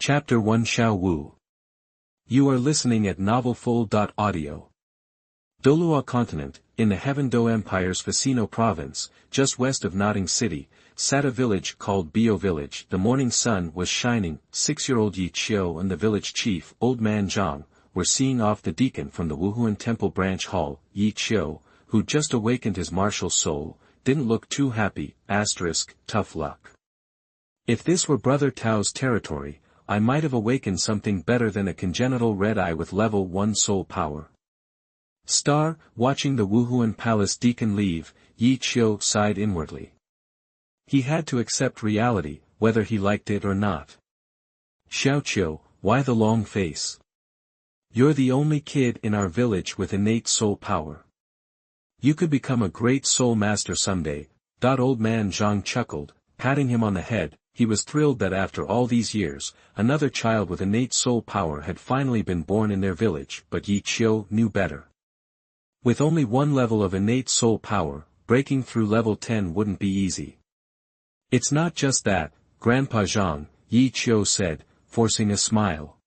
Chapter 1 Xiao Wu. You are listening at novelfull.audio. Douluo continent, in the Heaven-Do Empire's Facino province, just west of Notting City, sat a village called Bio Village. The morning sun was shining. 6-year-old Yi Qiu and the village chief, Old Man Zhang, were seeing off the deacon from the Wuhuan Temple branch hall. Yi Qiu, who just awakened his martial soul, didn't look too happy. Tough luck. If this were Brother Tao's territory, I might have awakened something better than a congenital red eye with level 1 soul power. Watching the Wuhuan Palace deacon leave, Yi Qiu sighed inwardly. He had to accept reality, whether he liked it or not. Xiao Qiu, why the long face? You're the only kid in our village with innate soul power. You could become a great soul master someday. Old Man Zhang chuckled, patting him on the head. He was thrilled that after all these years, another child with innate soul power had finally been born in their village, but Yi Qiu knew better. With only one level of innate soul power, breaking through level 10 wouldn't be easy. It's not just that, Grandpa Zhang, Yi Qiu said, forcing a smile.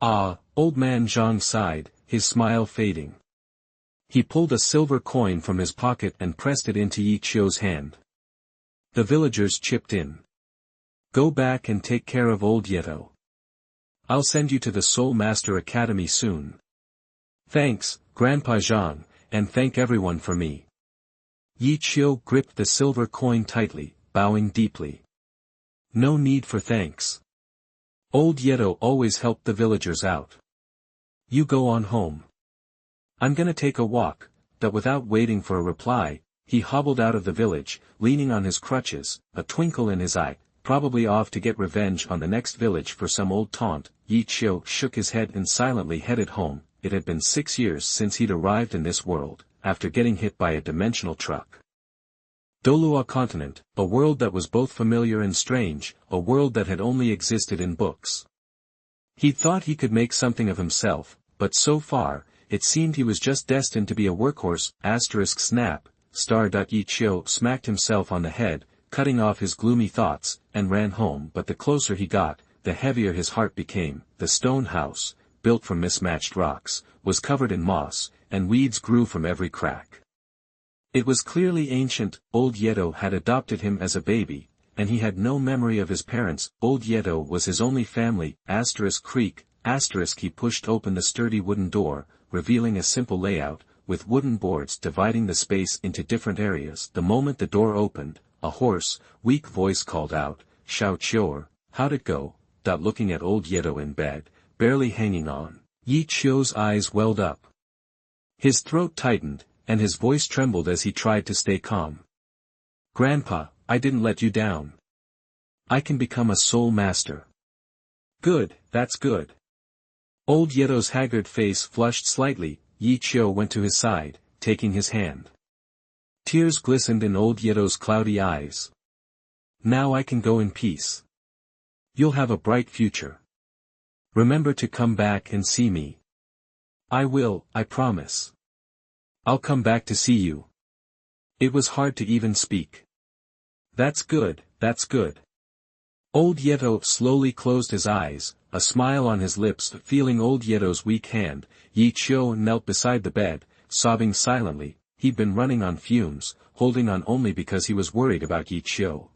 Old Man Zhang sighed, his smile fading. He pulled a silver coin from his pocket and pressed it into Yi Qiu's hand. The villagers chipped in. Go back and take care of old Yeto. I'll send you to the Soul Master Academy soon. Thanks, Grandpa Zhang, and thank everyone for me. Yi Qiu gripped the silver coin tightly, bowing deeply. No need for thanks. Old Yeto always helped the villagers out. You go on home. I'm gonna take a walk. Without waiting for a reply, he hobbled out of the village, leaning on his crutches, a twinkle in his eye. Probably off to get revenge on the next village for some old taunt. Yi Qiu shook his head and silently headed home. It had been 6 years since he'd arrived in this world, after getting hit by a dimensional truck. Douluo continent, a world that was both familiar and strange, a world that had only existed in books. He'd thought he could make something of himself, but so far, it seemed he was just destined to be a workhorse. Snap. Yi Qiu smacked himself on the head, cutting off his gloomy thoughts, and ran home. But the closer he got, the heavier his heart became. The stone house, built from mismatched rocks, was covered in moss, and weeds grew from every crack. It was clearly ancient. Old Yeto had adopted him as a baby, and he had no memory of his parents. Old Yeto was his only family. Creak. He pushed open the sturdy wooden door, revealing a simple layout, with wooden boards dividing the space into different areas. The moment the door opened, a hoarse, weak voice called out, Xiao Qiu, how'd it go? Looking at old Yeto in bed, barely hanging on, Yi Qiu's eyes welled up. His throat tightened, and his voice trembled as he tried to stay calm. Grandpa, I didn't let you down. I can become a soul master. Good, that's good. Old Yeto's haggard face flushed slightly. Yi Qiu went to his side, taking his hand. Tears glistened in old Yeto's cloudy eyes. Now I can go in peace. You'll have a bright future. Remember to come back and see me. I will, I promise. I'll come back to see you. It was hard to even speak. That's good, that's good. Old Yeto slowly closed his eyes, a smile on his lips. Feeling old Yeto's weak hand, Yi Qiu knelt beside the bed, sobbing silently. He'd been running on fumes, holding on only because he was worried about Yi Qiu.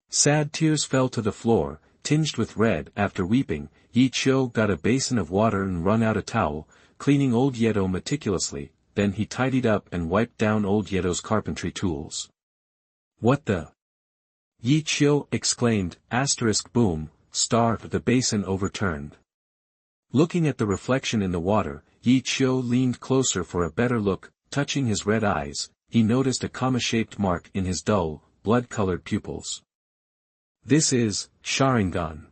Sad tears fell to the floor, tinged with red. After weeping, Yi Qiu got a basin of water and wrung out a towel, cleaning old Yeto meticulously. Then he tidied up and wiped down old Yeto's carpentry tools. What the? Yi Qiu exclaimed. Boom. The basin overturned. Looking at the reflection in the water, Yi Qiu leaned closer for a better look. Touching his red eyes, he noticed a comma-shaped mark in his dull, blood-colored pupils. This is Sharingan.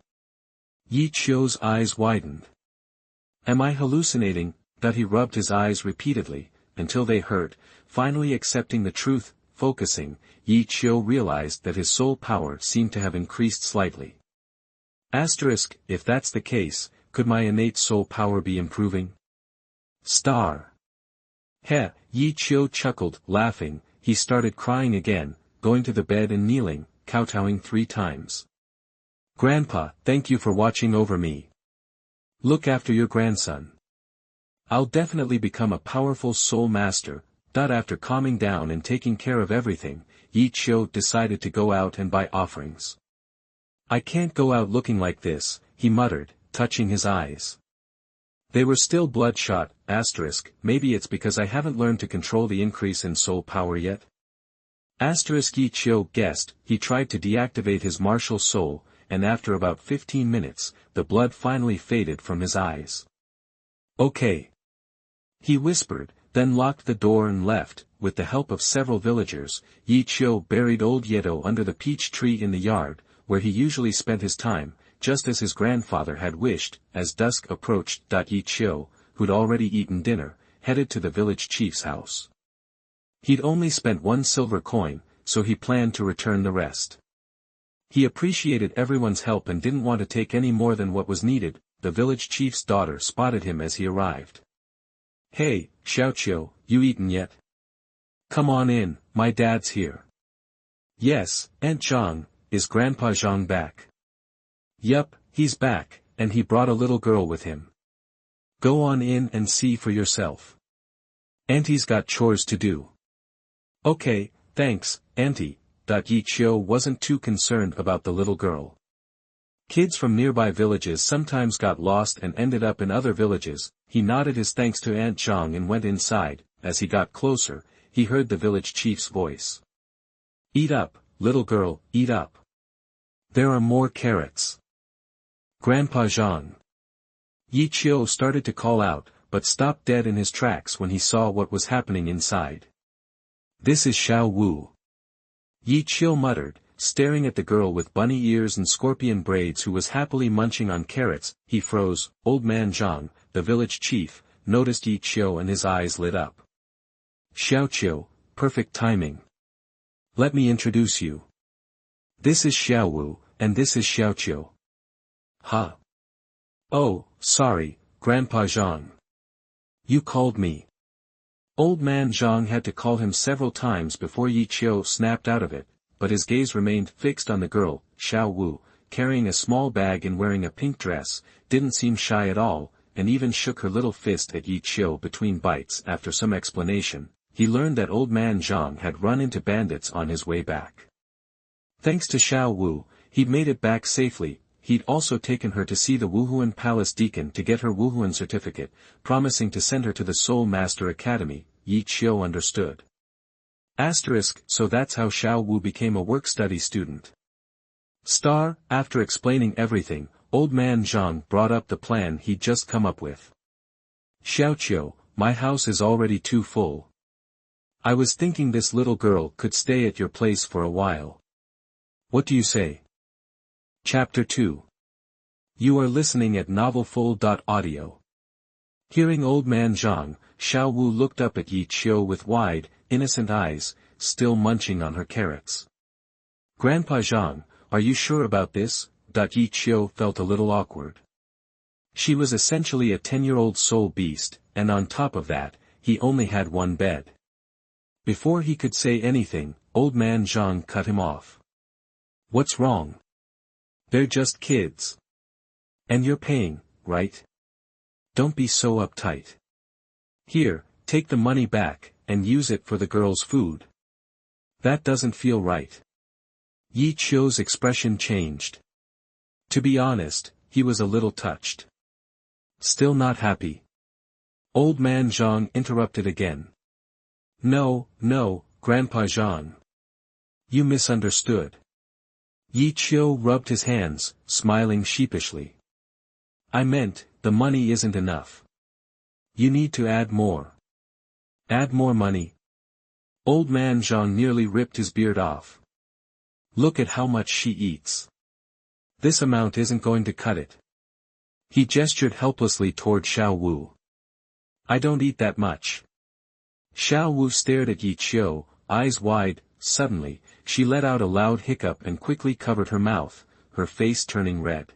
Yi Qiu's eyes widened. Am I hallucinating? He rubbed his eyes repeatedly, until they hurt. Finally accepting the truth, focusing, Yi Qiu realized that his soul power seemed to have increased slightly. If that's the case, could my innate soul power be improving? Yi Qiu chuckled, laughing. He started crying again, going to the bed and kneeling, kowtowing 3 times. Grandpa, thank you for watching over me. Look after your grandson. I'll definitely become a powerful soul master. After calming down and taking care of everything, Qiu decided to go out and buy offerings. I can't go out looking like this, he muttered, touching his eyes. They were still bloodshot, *, maybe it's because I haven't learned to control the increase in soul power yet? Qiu guessed. He tried to deactivate his martial soul, and after about 15 minutes, the blood finally faded from his eyes. Okay. He whispered, then locked the door and left. With the help of several villagers, Qiu buried old Yeto under the peach tree in the yard, where he usually spent his time, just as his grandfather had wished. As dusk approached, Qiu, who'd already eaten dinner, headed to the village chief's house. He'd only spent 1 silver coin, so he planned to return the rest. He appreciated everyone's help and didn't want to take any more than what was needed. The village chief's daughter spotted him as he arrived. Hey, Xiao Qiu, you eaten yet? Come on in, my dad's here. Yes, Aunt Zhang, is Grandpa Zhang back? Yup, he's back, and he brought a little girl with him. Go on in and see for yourself. Auntie's got chores to do. Okay, thanks, Auntie. Qiu wasn't too concerned about the little girl. Kids from nearby villages sometimes got lost and ended up in other villages. He nodded his thanks to Aunt Zhang and went inside. As he got closer, he heard the village chief's voice. Eat up, little girl, eat up. There are more carrots. Grandpa Zhang. Qiu started to call out, but stopped dead in his tracks when he saw what was happening inside. This is Xiao Wu. Qiu muttered, staring at the girl with bunny ears and scorpion braids who was happily munching on carrots. He froze. Old man Zhang, the village chief, noticed Qiu and his eyes lit up. Xiao Qiu, perfect timing. Let me introduce you. This is Xiao Wu, and this is Xiao Qiu. Huh. Oh, sorry, Grandpa Zhang. You called me. Old man Zhang had to call him several times before Qiu snapped out of it, but his gaze remained fixed on the girl. Xiao Wu, carrying a small bag and wearing a pink dress, didn't seem shy at all, and even shook her little fist at Qiu between bites. After some explanation, he learned that old man Zhang had run into bandits on his way back. Thanks to Xiao Wu, he'd made it back safely. He'd also taken her to see the Wuhuan Palace Deacon to get her Wuhuan certificate, promising to send her to the Soul Master Academy. Qiu understood. So that's how Xiao Wu became a work-study student. After explaining everything, old man Zhang brought up the plan he'd just come up with. Xiao Qiu, my house is already too full. I was thinking this little girl could stay at your place for a while. What do you say? Chapter 2. You are listening at novelfull.audio. Hearing old man Zhang, Xiao Wu looked up at Qiu with wide, innocent eyes, still munching on her carrots. Grandpa Zhang, are you sure about this? Qiu felt a little awkward. She was essentially a 10-year-old soul beast, and on top of that, he only had one bed. Before he could say anything, old man Zhang cut him off. What's wrong? They're just kids. And you're paying, right? Don't be so uptight. Here, take the money back, and use it for the girl's food. That doesn't feel right. Qiu's expression changed. To be honest, he was a little touched. Still not happy? Old man Zhang interrupted again. No, Grandpa Zhang. You misunderstood. Qiu rubbed his hands, smiling sheepishly. I meant, the money isn't enough. You need to add more. Add more money? Old man Zhang nearly ripped his beard off. Look at how much she eats. This amount isn't going to cut it. He gestured helplessly toward Xiao Wu. I don't eat that much. Xiao Wu stared at Qiu, eyes wide. Suddenly, she let out a loud hiccup and quickly covered her mouth, her face turning red.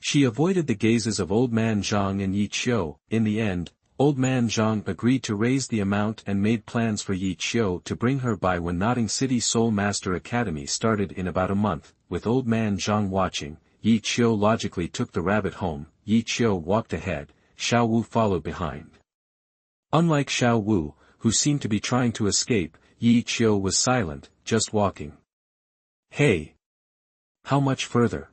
She avoided the gazes of old man Zhang and Qiu. In the end, Old man Zhang agreed to raise the amount and made plans for Xiao to bring her by when Notting City Soul Master Academy started in about a month. With old man Zhang watching, Xiao logically took the rabbit home. Xiao walked ahead, Xiao Wu followed behind. Unlike Xiao Wu, who seemed to be trying to escape, Xiao was silent, just walking. Hey! How much further?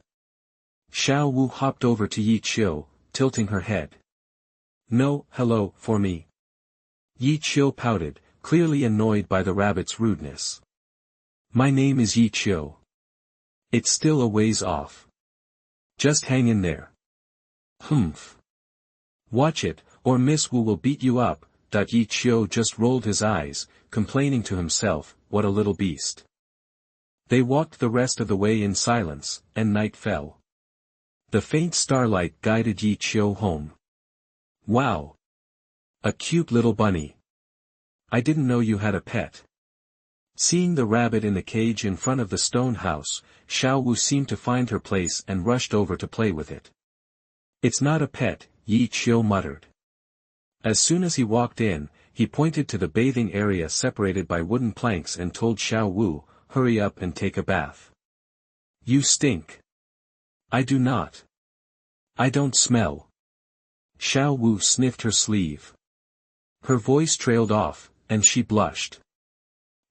Xiao Wu hopped over to Xiao, tilting her head. No, hello, for me. Xiao pouted, clearly annoyed by the rabbit's rudeness. My name is Xiao. It's still a ways off. Just hang in there. Humph. Watch it, or Miss Wu will beat you up. Xiao just rolled his eyes, complaining to himself, what a little beast. They walked the rest of the way in silence, and night fell. The faint starlight guided Xiao home. Wow! A cute little bunny. I didn't know you had a pet. Seeing the rabbit in the cage in front of the stone house, Xiao Wu seemed to find her place and rushed over to play with it. It's not a pet, Xiao muttered. As soon as he walked in, he pointed to the bathing area separated by wooden planks and told Xiao Wu, hurry up and take a bath. You stink. I do not. I don't smell. Xiao Wu sniffed her sleeve. Her voice trailed off, and she blushed.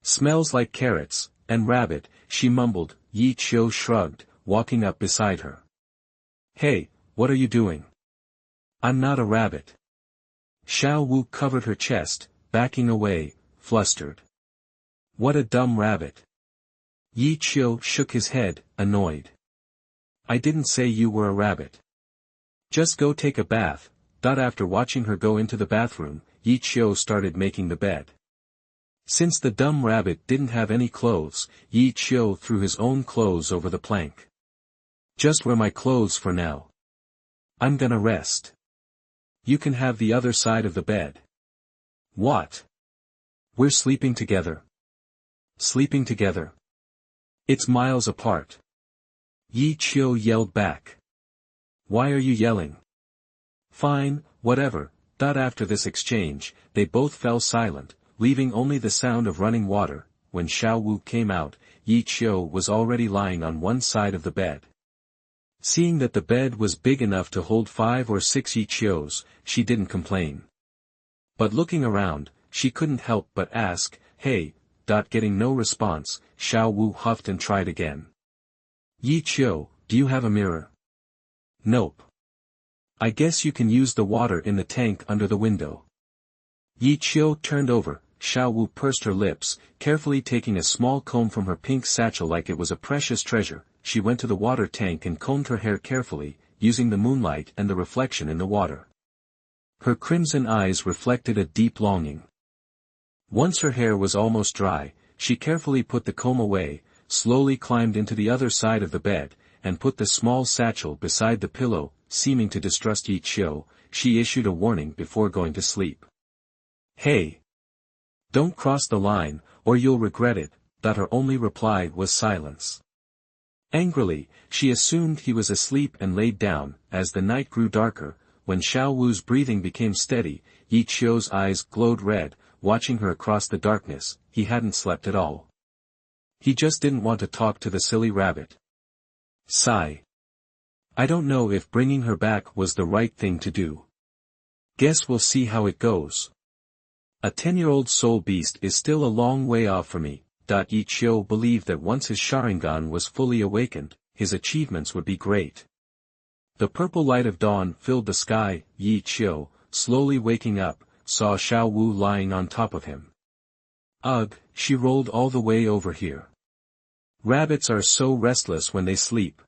Smells like carrots, and rabbit, she mumbled. Xiao shrugged, walking up beside her. Hey, what are you doing? I'm not a rabbit. Xiao Wu covered her chest, backing away, flustered. What a dumb rabbit. Xiao shook his head, annoyed. I didn't say you were a rabbit. Just go take a bath. After watching her go into the bathroom, Xiao started making the bed. Since the dumb rabbit didn't have any clothes, Xiao threw his own clothes over the plank. Just wear my clothes for now. I'm gonna rest. You can have the other side of the bed. What? We're sleeping together. Sleeping together. It's miles apart. Xiao yelled back. Why are you yelling? Fine, whatever. After this exchange, they both fell silent, leaving only the sound of running water. When Xiao Wu came out, Xiao was already lying on one side of the bed. Seeing that the bed was big enough to hold 5 or 6 Xiaos, she didn't complain. But looking around, she couldn't help but ask, hey. Getting no response, Xiao Wu huffed and tried again. Xiao, do you have a mirror? Nope. I guess you can use the water in the tank under the window. Xiao turned over. Xiao Wu pursed her lips, carefully taking a small comb from her pink satchel like it was a precious treasure. She went to the water tank and combed her hair carefully, using the moonlight and the reflection in the water. Her crimson eyes reflected a deep longing. Once her hair was almost dry, she carefully put the comb away, slowly climbed into the other side of the bed, and put the small satchel beside the pillow. Seeming to distrust Xiao, she issued a warning before going to sleep. Hey! Don't cross the line, or you'll regret it. Her only reply was silence. Angrily, she assumed he was asleep and laid down. As the night grew darker, when Xiao Wu's breathing became steady, Xiao's eyes glowed red. Watching her across the darkness, he hadn't slept at all. He just didn't want to talk to the silly rabbit. Sigh. I don't know if bringing her back was the right thing to do. Guess we'll see how it goes. A 10-year-old soul beast is still a long way off for me. Xiao believed that once his Sharingan was fully awakened, his achievements would be great. The purple light of dawn filled the sky. Xiao, slowly waking up, saw Xiao Wu lying on top of him. Ugh, she rolled all the way over here. Rabbits are so restless when they sleep.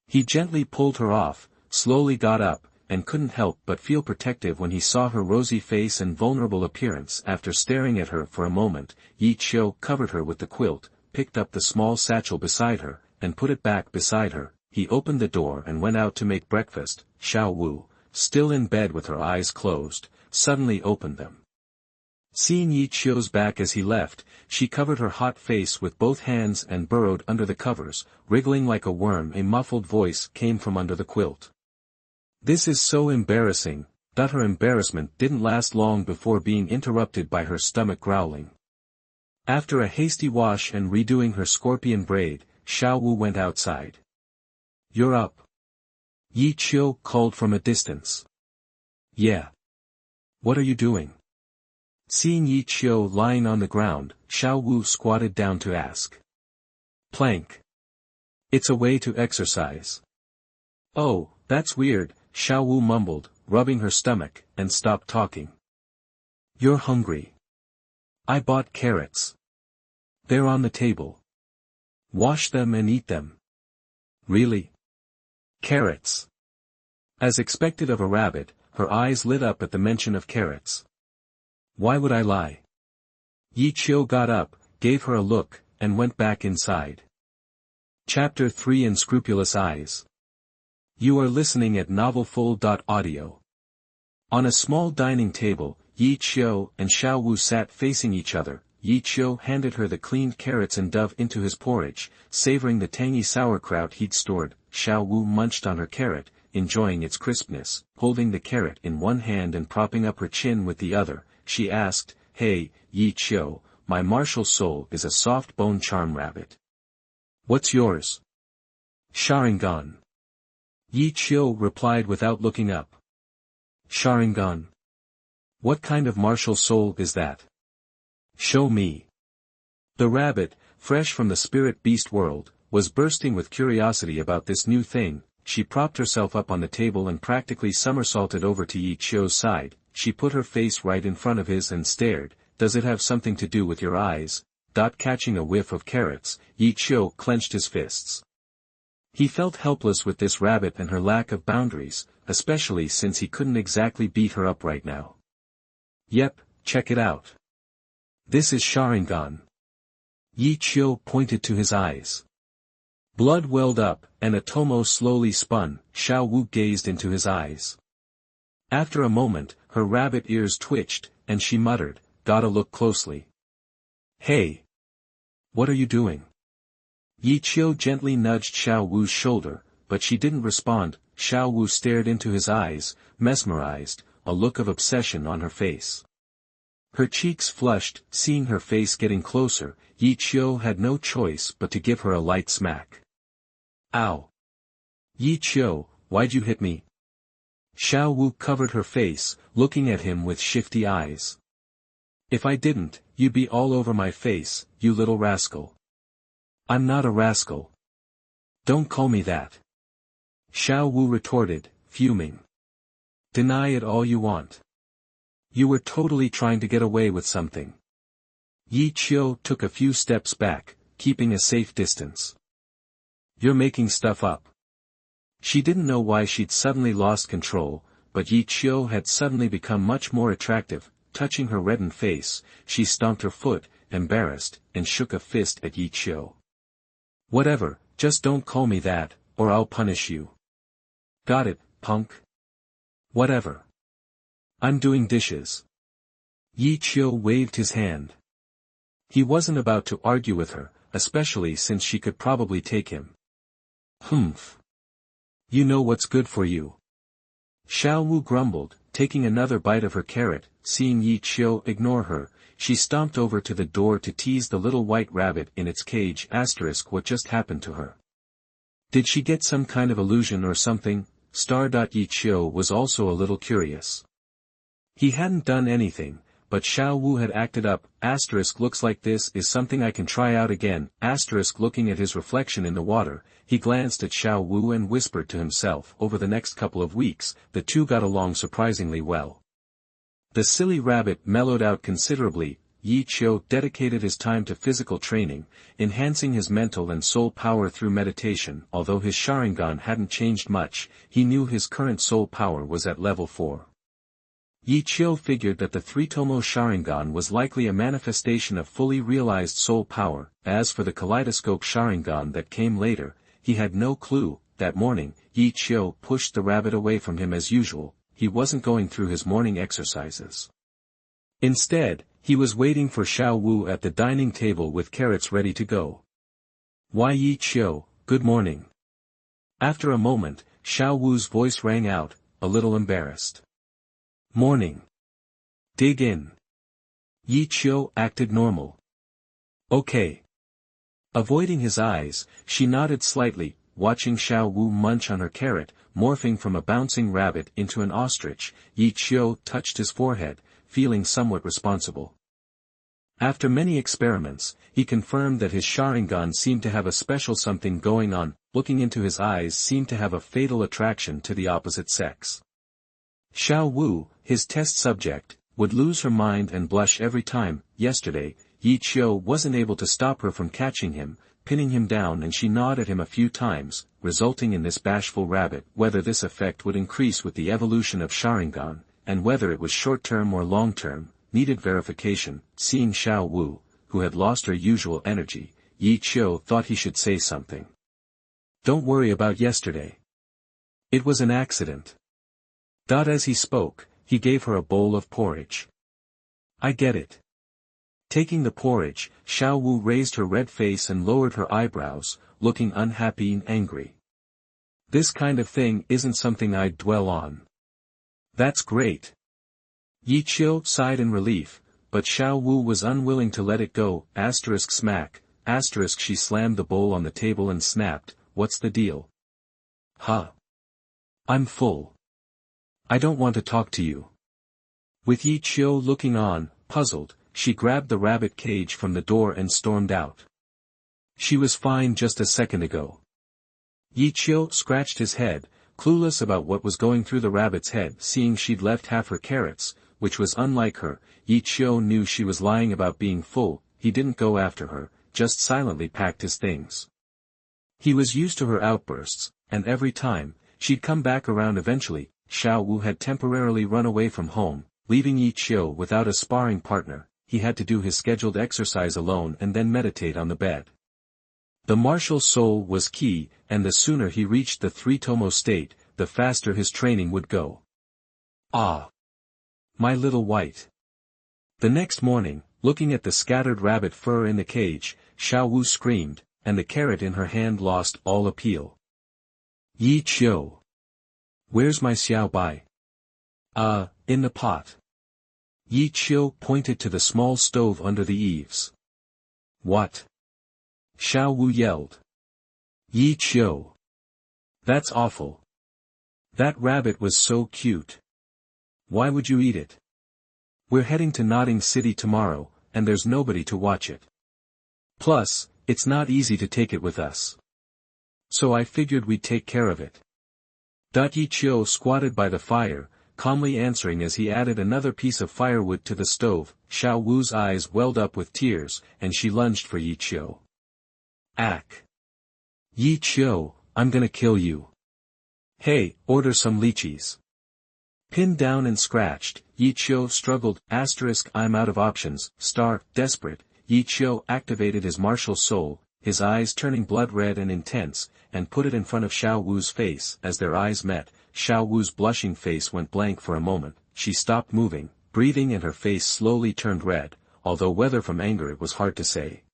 He gently pulled her off, slowly got up, and couldn't help but feel protective when he saw her rosy face and vulnerable appearance. After staring at her for a moment, Xiao covered her with the quilt, picked up the small satchel beside her, and put it back beside her. He opened the door and went out to make breakfast. Xiao Wu, still in bed with her eyes closed, suddenly opened them. Seeing Xiao's back as he left, she covered her hot face with both hands and burrowed under the covers, wriggling like a worm. A muffled voice came from under the quilt. This is so embarrassing. Her embarrassment didn't last long before being interrupted by her stomach growling. After a hasty wash and redoing her scorpion braid, Xiao Wu went outside. "You're up." Yi Qiu called from a distance. "Yeah. What are you doing?" Seeing Yi Qiu lying on the ground, Xiao Wu squatted down to ask. "Plank. It's a way to exercise." "Oh, that's weird," Xiao Wu mumbled, rubbing her stomach, and stopped talking. "You're hungry. I bought carrots. They're on the table. Wash them and eat them." "Really? Carrots?" As expected of a rabbit, her eyes lit up at the mention of carrots. "Why would I lie?" Yi Qiu got up, gave her a look, and went back inside. Chapter 3 Unscrupulous Eyes. You are listening at novelfull.audio. On a small dining table, Yi Qiu and Xiao Wu sat facing each other. Yi Qiu handed her the cleaned carrots and dove into his porridge, savoring the tangy sauerkraut he'd stored. Xiao Wu munched on her carrot, enjoying its crispness. Holding the carrot in one hand and propping up her chin with the other, she asked, "Hey, Yi Qiu, my martial soul is a soft bone charm rabbit. What's yours?" "Sharingan." Yi Qiu replied without looking up. "Sharingan? What kind of martial soul is that? Show me." The rabbit, fresh from the spirit beast world, was bursting with curiosity about this new thing. She propped herself up on the table and practically somersaulted over to Yi Qiu's side. She put her face right in front of his and stared. "Does it have something to do with your eyes?" Catching a whiff of carrots, Yi Qiu clenched his fists. He felt helpless with this rabbit and her lack of boundaries, especially since he couldn't exactly beat her up right now. "Yep, check it out. This is Sharingan." Yi Qiu pointed to his eyes. Blood welled up, and a tomo slowly spun. Xiao Wu gazed into his eyes. After a moment, her rabbit ears twitched, and she muttered, "Gotta look closely." "Hey! What are you doing?" Yi Qiu gently nudged Xiao Wu's shoulder, but she didn't respond. Xiao Wu stared into his eyes, mesmerized, a look of obsession on her face. Her cheeks flushed, seeing her face getting closer. Yi Qiu had no choice but to give her a light smack. "Ow! Yi Qiu, why'd you hit me?" Xiao Wu covered her face, looking at him with shifty eyes. "If I didn't, you'd be all over my face, you little rascal." "I'm not a rascal. Don't call me that." Xiao Wu retorted, fuming. "Deny it all you want. You were totally trying to get away with something." Yi Qiu took a few steps back, keeping a safe distance. "You're making stuff up." She didn't know why she'd suddenly lost control, but Yi Qiu had suddenly become much more attractive. Touching her reddened face, she stomped her foot, embarrassed, and shook a fist at Yi Qiu. "Whatever, just don't call me that, or I'll punish you." "Got it, punk?" "Whatever. I'm doing dishes." Yi Qiu waved his hand. He wasn't about to argue with her, especially since she could probably take him. "Humph. You know what's good for you." Xiao Wu grumbled, taking another bite of her carrot. Seeing Yi Qiu ignore her, she stomped over to the door to tease the little white rabbit in its cage. What just happened to her? Did she get some kind of illusion or something? Yi Qiu was also a little curious. He hadn't done anything, but Xiao Wu had acted up. Looks like this is something I can try out again. Looking at his reflection in the water, he glanced at Xiao Wu and whispered to himself. Over the next couple of weeks, the two got along surprisingly well. The silly rabbit mellowed out considerably. Yi Qiu dedicated his time to physical training, enhancing his mental and soul power through meditation. Although his Sharingan hadn't changed much, he knew his current soul power was at level 4. Yi Qiu figured that the three-tomo Sharingan was likely a manifestation of fully realized soul power. As for the kaleidoscope Sharingan that came later, he had no clue. That morning, Yi Qiu pushed the rabbit away from him as usual. He wasn't going through his morning exercises. Instead, he was waiting for Xiao Wu at the dining table with carrots ready to go. "Why, Yi Qiu, good morning." After a moment, Xiao Wu's voice rang out, a little embarrassed. Morning. Dig in. Yi Qiu acted normal. Okay. Avoiding his eyes, she nodded slightly, watching Xiao Wu munch on her carrot, morphing from a bouncing rabbit into an ostrich. Yi Qiu touched his forehead, feeling somewhat responsible. After many experiments, he confirmed that his Sharingan seemed to have a special something going on. Looking into his eyes seemed to have a fatal attraction to the opposite sex. Xiao Wu, his test subject, would lose her mind and blush every time. Yesterday, Yi Qiu wasn't able to stop her from catching him, pinning him down, and she gnawed at him a few times, resulting in this bashful rabbit. Whether this effect would increase with the evolution of Sharingan, and whether it was short-term or long-term, needed verification. Seeing Xiao Wu, who had lost her usual energy, Yi Qiu thought he should say something. Don't worry about yesterday. It was an accident. As he spoke, he gave her a bowl of porridge. I get it. Taking the porridge, Xiao Wu raised her red face and lowered her eyebrows, looking unhappy and angry. This kind of thing isn't something I'd dwell on. That's great. Yi Qiu sighed in relief, but Xiao Wu was unwilling to let it go. Smack. She slammed the bowl on the table and snapped, What's the deal? Huh. I'm full. I don't want to talk to you. With Yi Qiu looking on, puzzled, she grabbed the rabbit cage from the door and stormed out. She was fine just a second ago. Yi Qiu scratched his head, clueless about what was going through the rabbit's head. Seeing she'd left half her carrots, which was unlike her, Yi Qiu knew she was lying about being full. He didn't go after her, just silently packed his things. He was used to her outbursts, and every time, she'd come back around eventually. Xiao Wu had temporarily run away from home, leaving Yi Qiu without a sparring partner. He had to do his scheduled exercise alone and then meditate on the bed. The martial soul was key, and the sooner he reached the three-tomo state, the faster his training would go. Ah! My little white. The next morning, looking at the scattered rabbit fur in the cage, Xiao Wu screamed, and the carrot in her hand lost all appeal. Yi Qiu. Where's my Xiao Bai? In the pot. Yi Qiu pointed to the small stove under the eaves. What? Xiao Wu yelled. Yi Qiu. That's awful. That rabbit was so cute. Why would you eat it? We're heading to Notting City tomorrow, and there's nobody to watch it. Plus, it's not easy to take it with us. So I figured we'd take care of it. Yi Qiu squatted by the fire, calmly answering as he added another piece of firewood to the stove. Xiao Wu's eyes welled up with tears, and she lunged for Yi Qiu. Ack! Yi Qiu, I'm gonna kill you. Hey, order some lychees. Pinned down and scratched, Yi Qiu struggled. I'm out of options. Desperate, Yi Qiu activated his martial soul, his eyes turning blood red and intense, and put it in front of Xiao Wu's face. As their eyes met, Xiao Wu's blushing face went blank for a moment. She stopped moving, breathing, and her face slowly turned red, although whether from anger it was hard to say.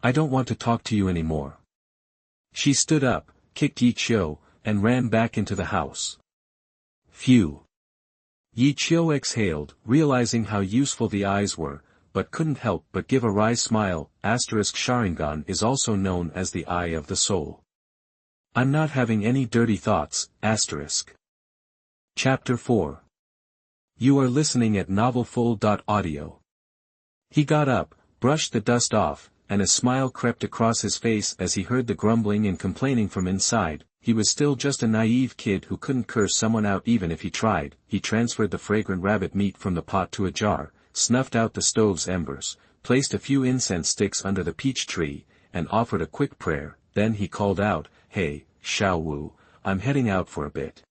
I don't want to talk to you anymore. She stood up, kicked Yi Qiu, and ran back into the house. Phew. Yi Qiu exhaled, realizing how useful the eyes were, but couldn't help but give a wry smile. Sharingan is also known as the eye of the soul. I'm not having any dirty thoughts. Chapter 4. You are listening at novelfull.audio. He got up, brushed the dust off, and a smile crept across his face as he heard the grumbling and complaining from inside. He was still just a naive kid who couldn't curse someone out even if he tried. He transferred the fragrant rabbit meat from the pot to a jar, snuffed out the stove's embers, placed a few incense sticks under the peach tree, and offered a quick prayer. Then he called out, Hey, Xiao Wu, I'm heading out for a bit.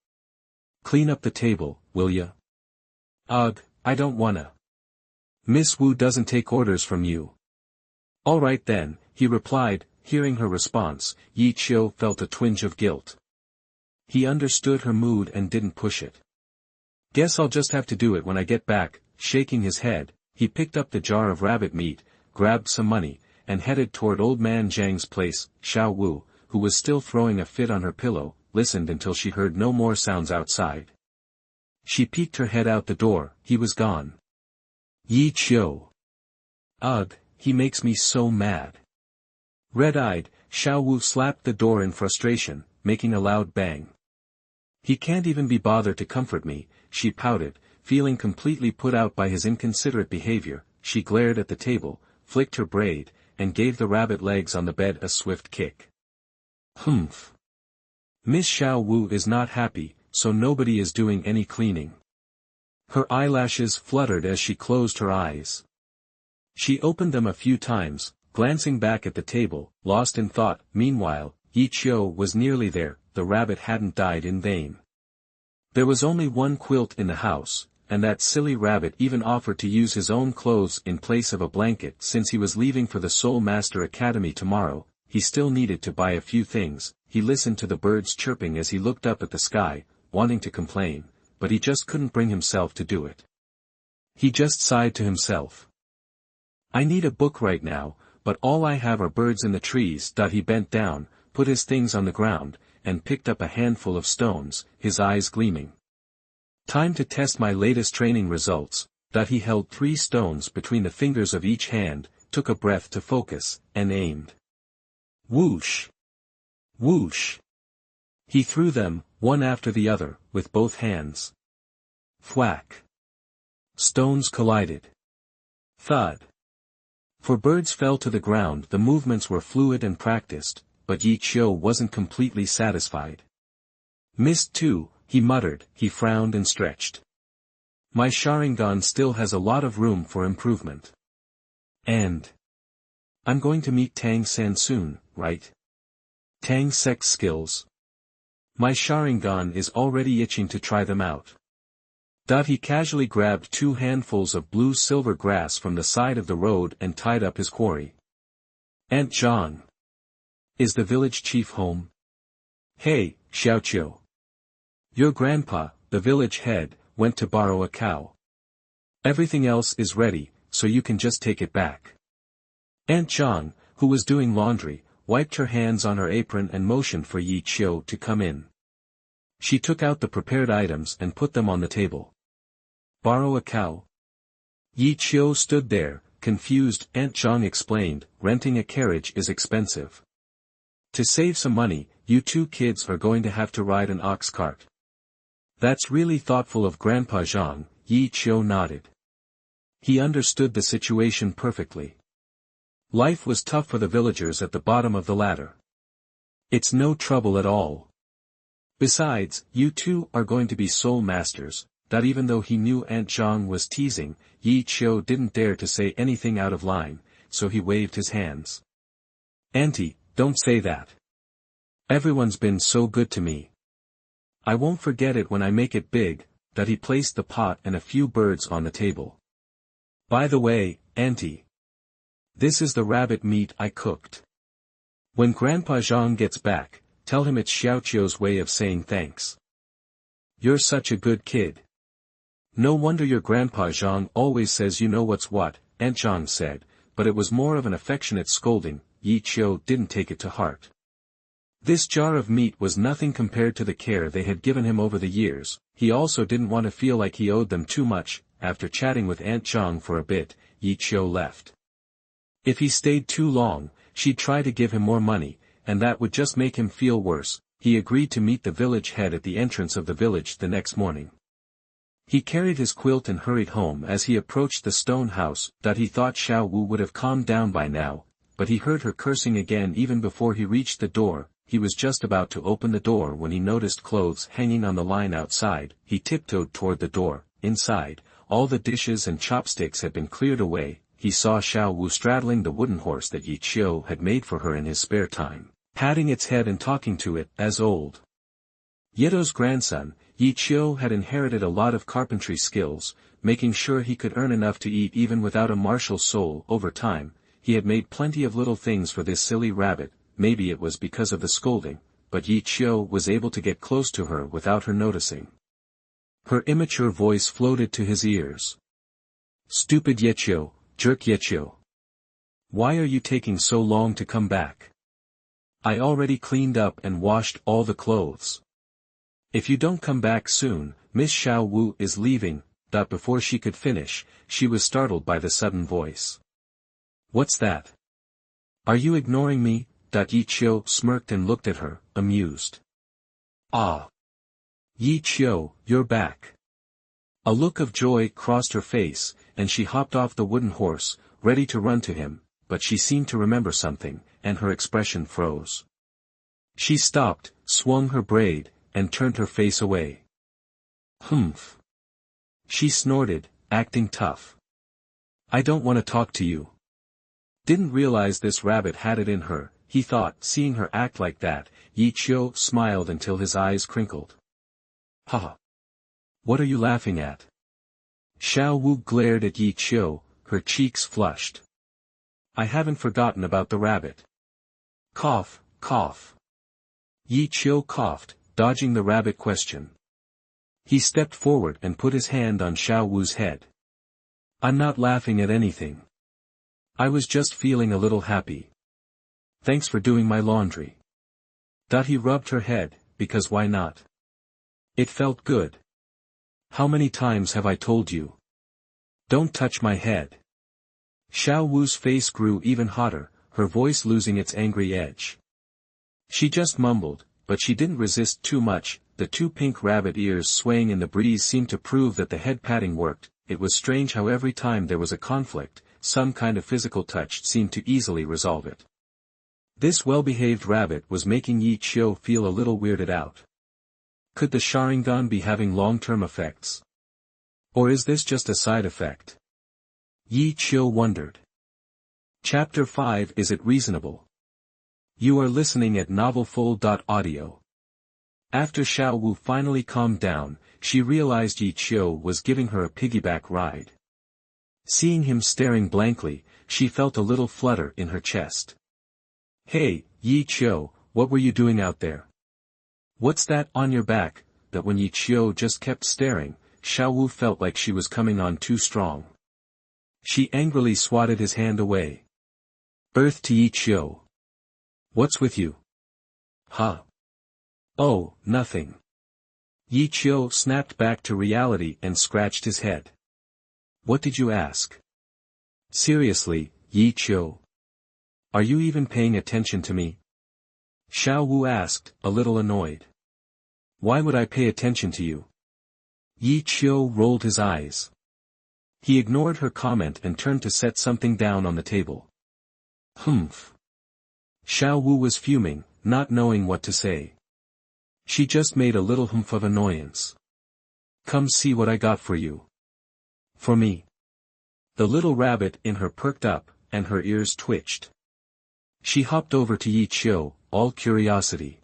Clean up the table, will ya? Ugh, I don't wanna. Miss Wu doesn't take orders from you. All right then, he replied. Hearing her response, Yi Qiu felt a twinge of guilt. He understood her mood and didn't push it. Guess I'll just have to do it when I get back. Shaking his head, he picked up the jar of rabbit meat, grabbed some money, and headed toward old man Zhang's place. Xiao Wu, who was still throwing a fit on her pillow, listened until she heard no more sounds outside. She peeked her head out the door, he was gone. Yi Qiu. Ugh, he makes me so mad. Red-eyed, Xiao Wu slapped the door in frustration, making a loud bang. He can't even be bothered to comfort me, she pouted, feeling completely put out by his inconsiderate behavior. She glared at the table, flicked her braid, and gave the rabbit legs on the bed a swift kick. Humph. Miss Xiao Wu is not happy, so nobody is doing any cleaning. Her eyelashes fluttered as she closed her eyes. She opened them a few times, glancing back at the table, lost in thought. Meanwhile, Yi Qiu was nearly there. The rabbit hadn't died in vain. There was only one quilt in the house, and that silly rabbit even offered to use his own clothes in place of a blanket. Since he was leaving for the Soul Master Academy tomorrow, he still needed to buy a few things. He listened to the birds chirping as he looked up at the sky, wanting to complain, but he just couldn't bring himself to do it. He just sighed to himself. I need a book right now, but all I have are birds in the trees. He bent down, put his things on the ground, and picked up a handful of stones, his eyes gleaming. Time to test my latest training results. He held 3 stones between the fingers of each hand, took a breath to focus, and aimed. Whoosh! Whoosh! He threw them, one after the other, with both hands. Thwack! Stones collided. Thud! 4 birds fell to the ground. The movements were fluid and practiced, but Yi Qiu wasn't completely satisfied. Missed 2, he muttered. He frowned and stretched. My Sharingan still has a lot of room for improvement. And I'm going to meet Tang San soon, right? Tang Sek's skills. My Sharingan is already itching to try them out. He casually grabbed 2 handfuls of blue-silver grass from the side of the road and tied up his quarry. Aunt Zhang. Is the village chief home? Hey, Xiao Qiu. Your grandpa, the village head, went to borrow a cow. Everything else is ready, so you can just take it back. Aunt Zhang, who was doing laundry, wiped her hands on her apron and motioned for Yi Qiu to come in. She took out the prepared items and put them on the table. Borrow a cow? Yi Qiu stood there, confused. Aunt Zhang explained, renting a carriage is expensive. To save some money, you 2 kids are going to have to ride an ox cart. That's really thoughtful of Grandpa Zhang. Yi Qiu nodded. He understood the situation perfectly. Life was tough for the villagers at the bottom of the ladder. It's no trouble at all. Besides, you 2 are going to be soul masters. Even though he knew Aunt Zhang was teasing, Yi Qiu didn't dare to say anything out of line, so he waved his hands. Auntie, don't say that. Everyone's been so good to me. I won't forget it when I make it big. He placed the pot and a few birds on the table. By the way, Auntie. This is the rabbit meat I cooked. When Grandpa Zhang gets back, tell him it's Xiao Qiu's way of saying thanks. You're such a good kid. No wonder your Grandpa Zhang always says you know what's what, Aunt Zhang said, but it was more of an affectionate scolding. Yi Qiu didn't take it to heart. This jar of meat was nothing compared to the care they had given him over the years. He also didn't want to feel like he owed them too much. After chatting with Aunt Zhang for a bit, Yi Qiu left. If he stayed too long, she'd try to give him more money, and that would just make him feel worse. He agreed to meet the village head at the entrance of the village the next morning. He carried his quilt and hurried home. As he approached the stone house, he thought Xiao Wu would have calmed down by now, but he heard her cursing again even before he reached the door. He was just about to open the door when he noticed clothes hanging on the line outside. He tiptoed toward the door. Inside, all the dishes and chopsticks had been cleared away. He saw Xiao Wu straddling the wooden horse that Yi Qiu had made for her in his spare time, patting its head and talking to it as old Yeto's grandson. Yi Qiu had inherited a lot of carpentry skills, making sure he could earn enough to eat even without a martial soul. Over time, he had made plenty of little things for this silly rabbit. Maybe it was because of the scolding, but Yi Qiu was able to get close to her without her noticing. Her immature voice floated to his ears. Stupid Yeqiu, jerk Yeqiu. Why are you taking so long to come back? I already cleaned up and washed all the clothes. If you don't come back soon, Miss Xiao Wu is leaving. Before she could finish, she was startled by the sudden voice. What's that? Are you ignoring me? Yi Qiu smirked and looked at her, amused. Ah! Yi Qiu, you're back. A look of joy crossed her face, and she hopped off the wooden horse, ready to run to him, but she seemed to remember something, and her expression froze. She stopped, swung her braid, and turned her face away. Humph! She snorted, acting tough. I don't want to talk to you. Didn't realize this rabbit had it in her, he thought, seeing her act like that. Yi Qiu smiled until his eyes crinkled. Ha! What are you laughing at? Xiao Wu glared at Yi Qiu, her cheeks flushed. I haven't forgotten about the rabbit. Cough, cough. Yi Qiu coughed, dodging the rabbit question. He stepped forward and put his hand on Xiao Wu's head. I'm not laughing at anything. I was just feeling a little happy. Thanks for doing my laundry. He rubbed her head, because why not? It felt good. How many times have I told you? Don't touch my head. Xiao Wu's face grew even hotter, her voice losing its angry edge. She just mumbled, but she didn't resist too much. The two pink rabbit ears swaying in the breeze seemed to prove that the head patting worked. It was strange how every time there was a conflict, some kind of physical touch seemed to easily resolve it. This well-behaved rabbit was making Yi Qiu feel a little weirded out. Could the Sharingan be having long-term effects? Or is this just a side effect? Yi Qiu wondered. Chapter 5. Is it reasonable? You are listening at novelfull.audio. After Xiao Wu finally calmed down, she realized Yi Qiu was giving her a piggyback ride. Seeing him staring blankly, she felt a little flutter in her chest. Hey, Yi Qiu, what were you doing out there? What's that on your back? That when Yi Qiu just kept staring, Xiao Wu felt like she was coming on too strong. She angrily swatted his hand away. Earth to Yi Qiu. What's with you? Huh? Oh, nothing. Yi Qiu snapped back to reality and scratched his head. What did you ask? Seriously, Yi Qiu. Are you even paying attention to me? Xiao Wu asked, a little annoyed. Why would I pay attention to you? Yi Qiu rolled his eyes. He ignored her comment and turned to set something down on the table. Humph. Xiao Wu was fuming, not knowing what to say. She just made a little humph of annoyance. Come see what I got for you. For me. The little rabbit in her perked up, and her ears twitched. She hopped over to Yi Qiu, all curiosity.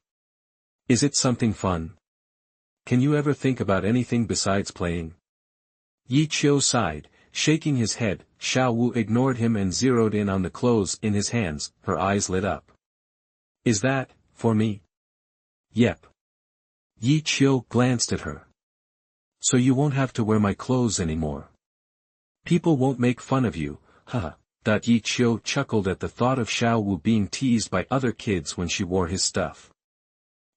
Is it something fun? Can you ever think about anything besides playing? Yi Qiu sighed, shaking his head. Xiao Wu ignored him and zeroed in on the clothes in his hands, her eyes lit up. Is that, for me? Yep. Yi Qiu glanced at her. So you won't have to wear my clothes anymore. People won't make fun of you, haha. Yi Qiu chuckled at the thought of Xiao Wu being teased by other kids when she wore his stuff.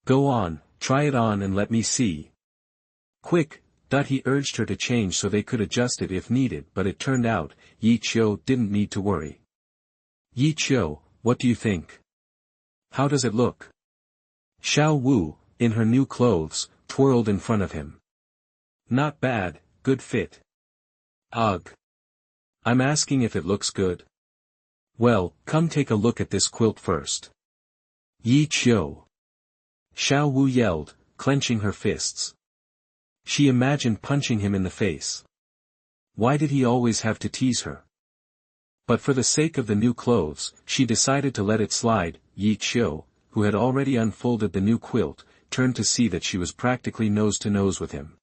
Go on, try it on and let me see. Quick, he urged her to change so they could adjust it if needed, but it turned out, Yi Qiu didn't need to worry. Yi Qiu, what do you think? How does it look? Xiao Wu, in her new clothes, twirled in front of him. Not bad, good fit. Ugh. I'm asking if it looks good. Well, come take a look at this quilt first. Yi Qiu. Xiao Wu yelled, clenching her fists. She imagined punching him in the face. Why did he always have to tease her? But for the sake of the new clothes, she decided to let it slide. Yi Qiu, who had already unfolded the new quilt, turned to see that she was practically nose to nose with him.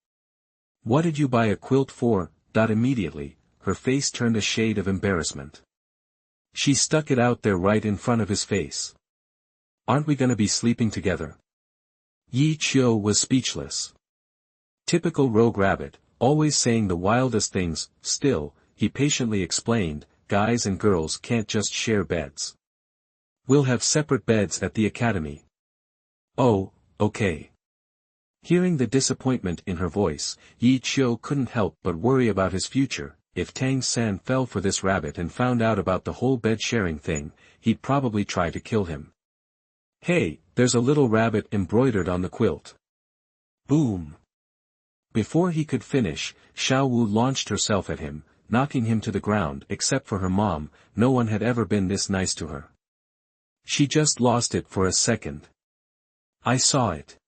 What did you buy a quilt for? Immediately, her face turned a shade of embarrassment. She stuck it out there right in front of his face. Aren't we gonna be sleeping together? Yi Qiu was speechless. Typical rogue rabbit, always saying the wildest things. Still, he patiently explained, guys and girls can't just share beds. We'll have separate beds at the academy. Oh, okay. Hearing the disappointment in her voice, Yi Qiu couldn't help but worry about his future. If Tang San fell for this rabbit and found out about the whole bed-sharing thing, he'd probably try to kill him. Hey, there's a little rabbit embroidered on the quilt. Boom! Before he could finish, Xiao Wu launched herself at him, knocking him to the ground. Except for her mom, no one had ever been this nice to her. She just lost it for a second. I saw it.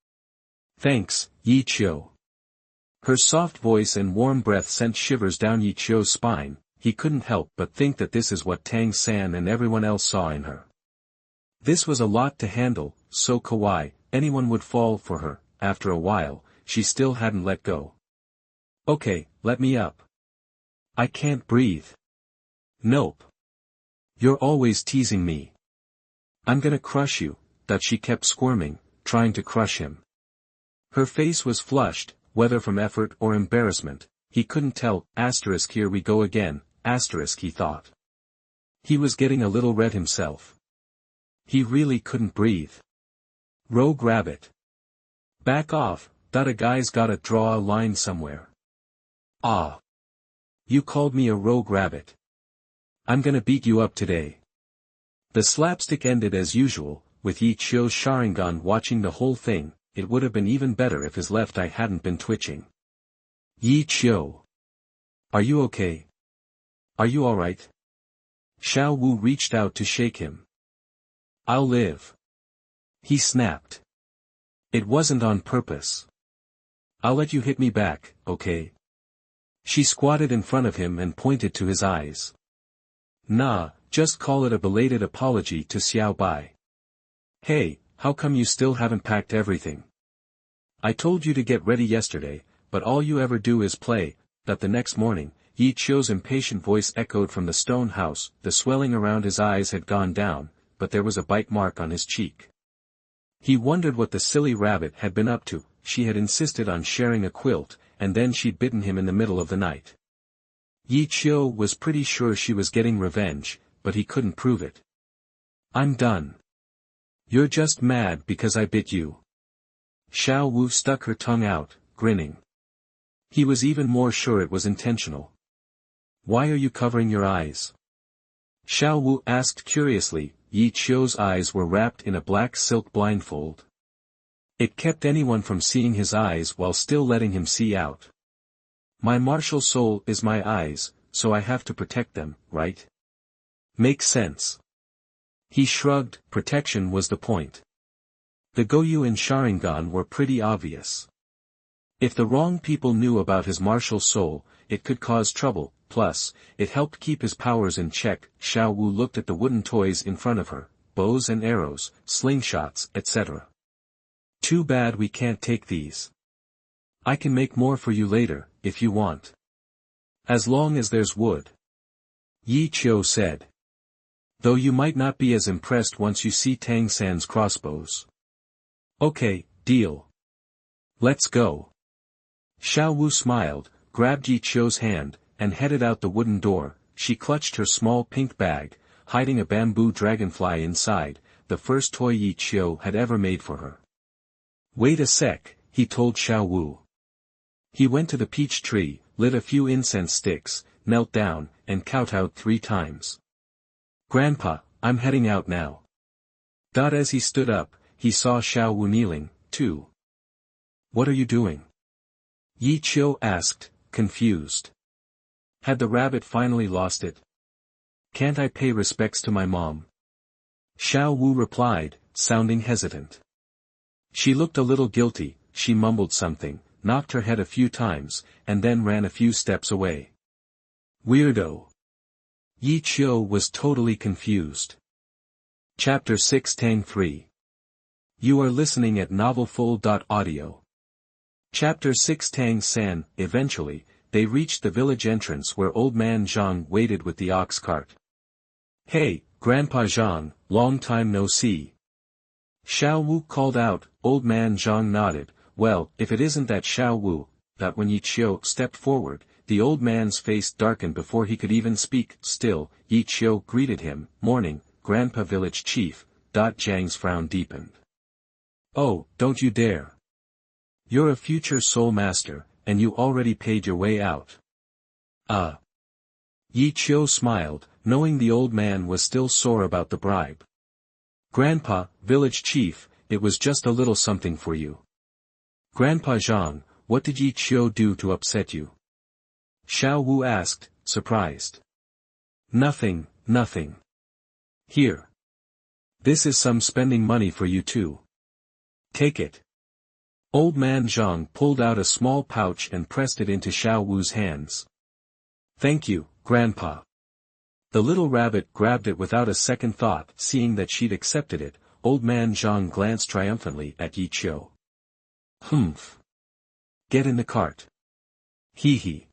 Thanks, Yi Qiu. Her soft voice and warm breath sent shivers down Yi Qiu's spine. He couldn't help but think that this is what Tang San and everyone else saw in her. This was a lot to handle, so kawaii, anyone would fall for her. After a while, she still hadn't let go. Okay, let me up. I can't breathe. Nope. You're always teasing me. I'm gonna crush you, that she kept squirming, trying to crush him. Her face was flushed, whether from effort or embarrassment, he couldn't tell. Here we go again, he thought. He was getting a little red himself. He really couldn't breathe. Rogue rabbit. Back off, that a guy's gotta draw a line somewhere. Ah. You called me a rogue rabbit. I'm gonna beat you up today. The slapstick ended as usual, with Yi Qiu's Sharingan watching the whole thing. It would have been even better if his left eye hadn't been twitching. Yi Qiu. Are you okay? Are you alright? Xiao Wu reached out to shake him. I'll live. He snapped. It wasn't on purpose. I'll let you hit me back, okay? She squatted in front of him and pointed to his eyes. Nah, just call it a belated apology to Xiao Bai. Hey, how come you still haven't packed everything? I told you to get ready yesterday, but all you ever do is play. That the next morning, Yi Qiu's impatient voice echoed from the stone house. The swelling around his eyes had gone down, but there was a bite mark on his cheek. He wondered what the silly rabbit had been up to. She had insisted on sharing a quilt, and then she'd bitten him in the middle of the night. Yi Qiu was pretty sure she was getting revenge, but he couldn't prove it. I'm done. You're just mad because I bit you. Xiao Wu stuck her tongue out, grinning. He was even more sure it was intentional. Why are you covering your eyes? Xiao Wu asked curiously. Yi Qiu's eyes were wrapped in a black silk blindfold. It kept anyone from seeing his eyes while still letting him see out. My martial soul is my eyes, so I have to protect them, right? Makes sense. He shrugged. Protection was the point. The Goyu and Sharingan were pretty obvious. If the wrong people knew about his martial soul, it could cause trouble. Plus, it helped keep his powers in check. Xiao Wu looked at the wooden toys in front of her, bows and arrows, slingshots, etc. Too bad we can't take these. I can make more for you later, if you want. As long as there's wood. Yi Qiu said. Though you might not be as impressed once you see Tang San's crossbows. Okay, deal. Let's go. Xiao Wu smiled, grabbed Yi Qiu's hand, and headed out the wooden door. She clutched her small pink bag, hiding a bamboo dragonfly inside, the first toy Yi Qiu had ever made for her. Wait a sec, he told Xiao Wu. He went to the peach tree, lit a few incense sticks, knelt down, and kowtowed 3 times. Grandpa, I'm heading out now. As he stood up, he saw Xiao Wu kneeling, too. What are you doing? Yi Qiu asked, confused. Had the rabbit finally lost it? Can't I pay respects to my mom? Xiao Wu replied, sounding hesitant. She looked a little guilty. She mumbled something, knocked her head a few times, and then ran a few steps away. Weirdo. Yi Qiu was totally confused. Chapter 6 Tang 3. You are listening at novelfull.audio. Chapter 6 Tang San. Eventually, they reached the village entrance where old man Zhang waited with the ox cart. Hey, Grandpa Zhang, long time no see. Xiao Wu called out. Old man Zhang nodded. Well, if it isn't that Xiao Wu. That when Yi Qiu stepped forward, the old man's face darkened before he could even speak. Still, Yi Qiu greeted him. Morning, Grandpa village chief. Zhang's frown deepened. Oh, don't you dare. You're a future soul master, and you already paid your way out. Yi Qiu smiled, knowing the old man was still sore about the bribe. Grandpa, village chief, it was just a little something for you. Grandpa Zhang, what did Yi Qiu do to upset you? Xiao Wu asked, surprised. Nothing, nothing. Here. This is some spending money for you too. Take it. Old man Zhang pulled out a small pouch and pressed it into Xiao Wu's hands. Thank you, Grandpa. The little rabbit grabbed it without a second thought. Seeing that she'd accepted it, old man Zhang glanced triumphantly at Yi Qiu. Humph. Get in the cart. Hee hee.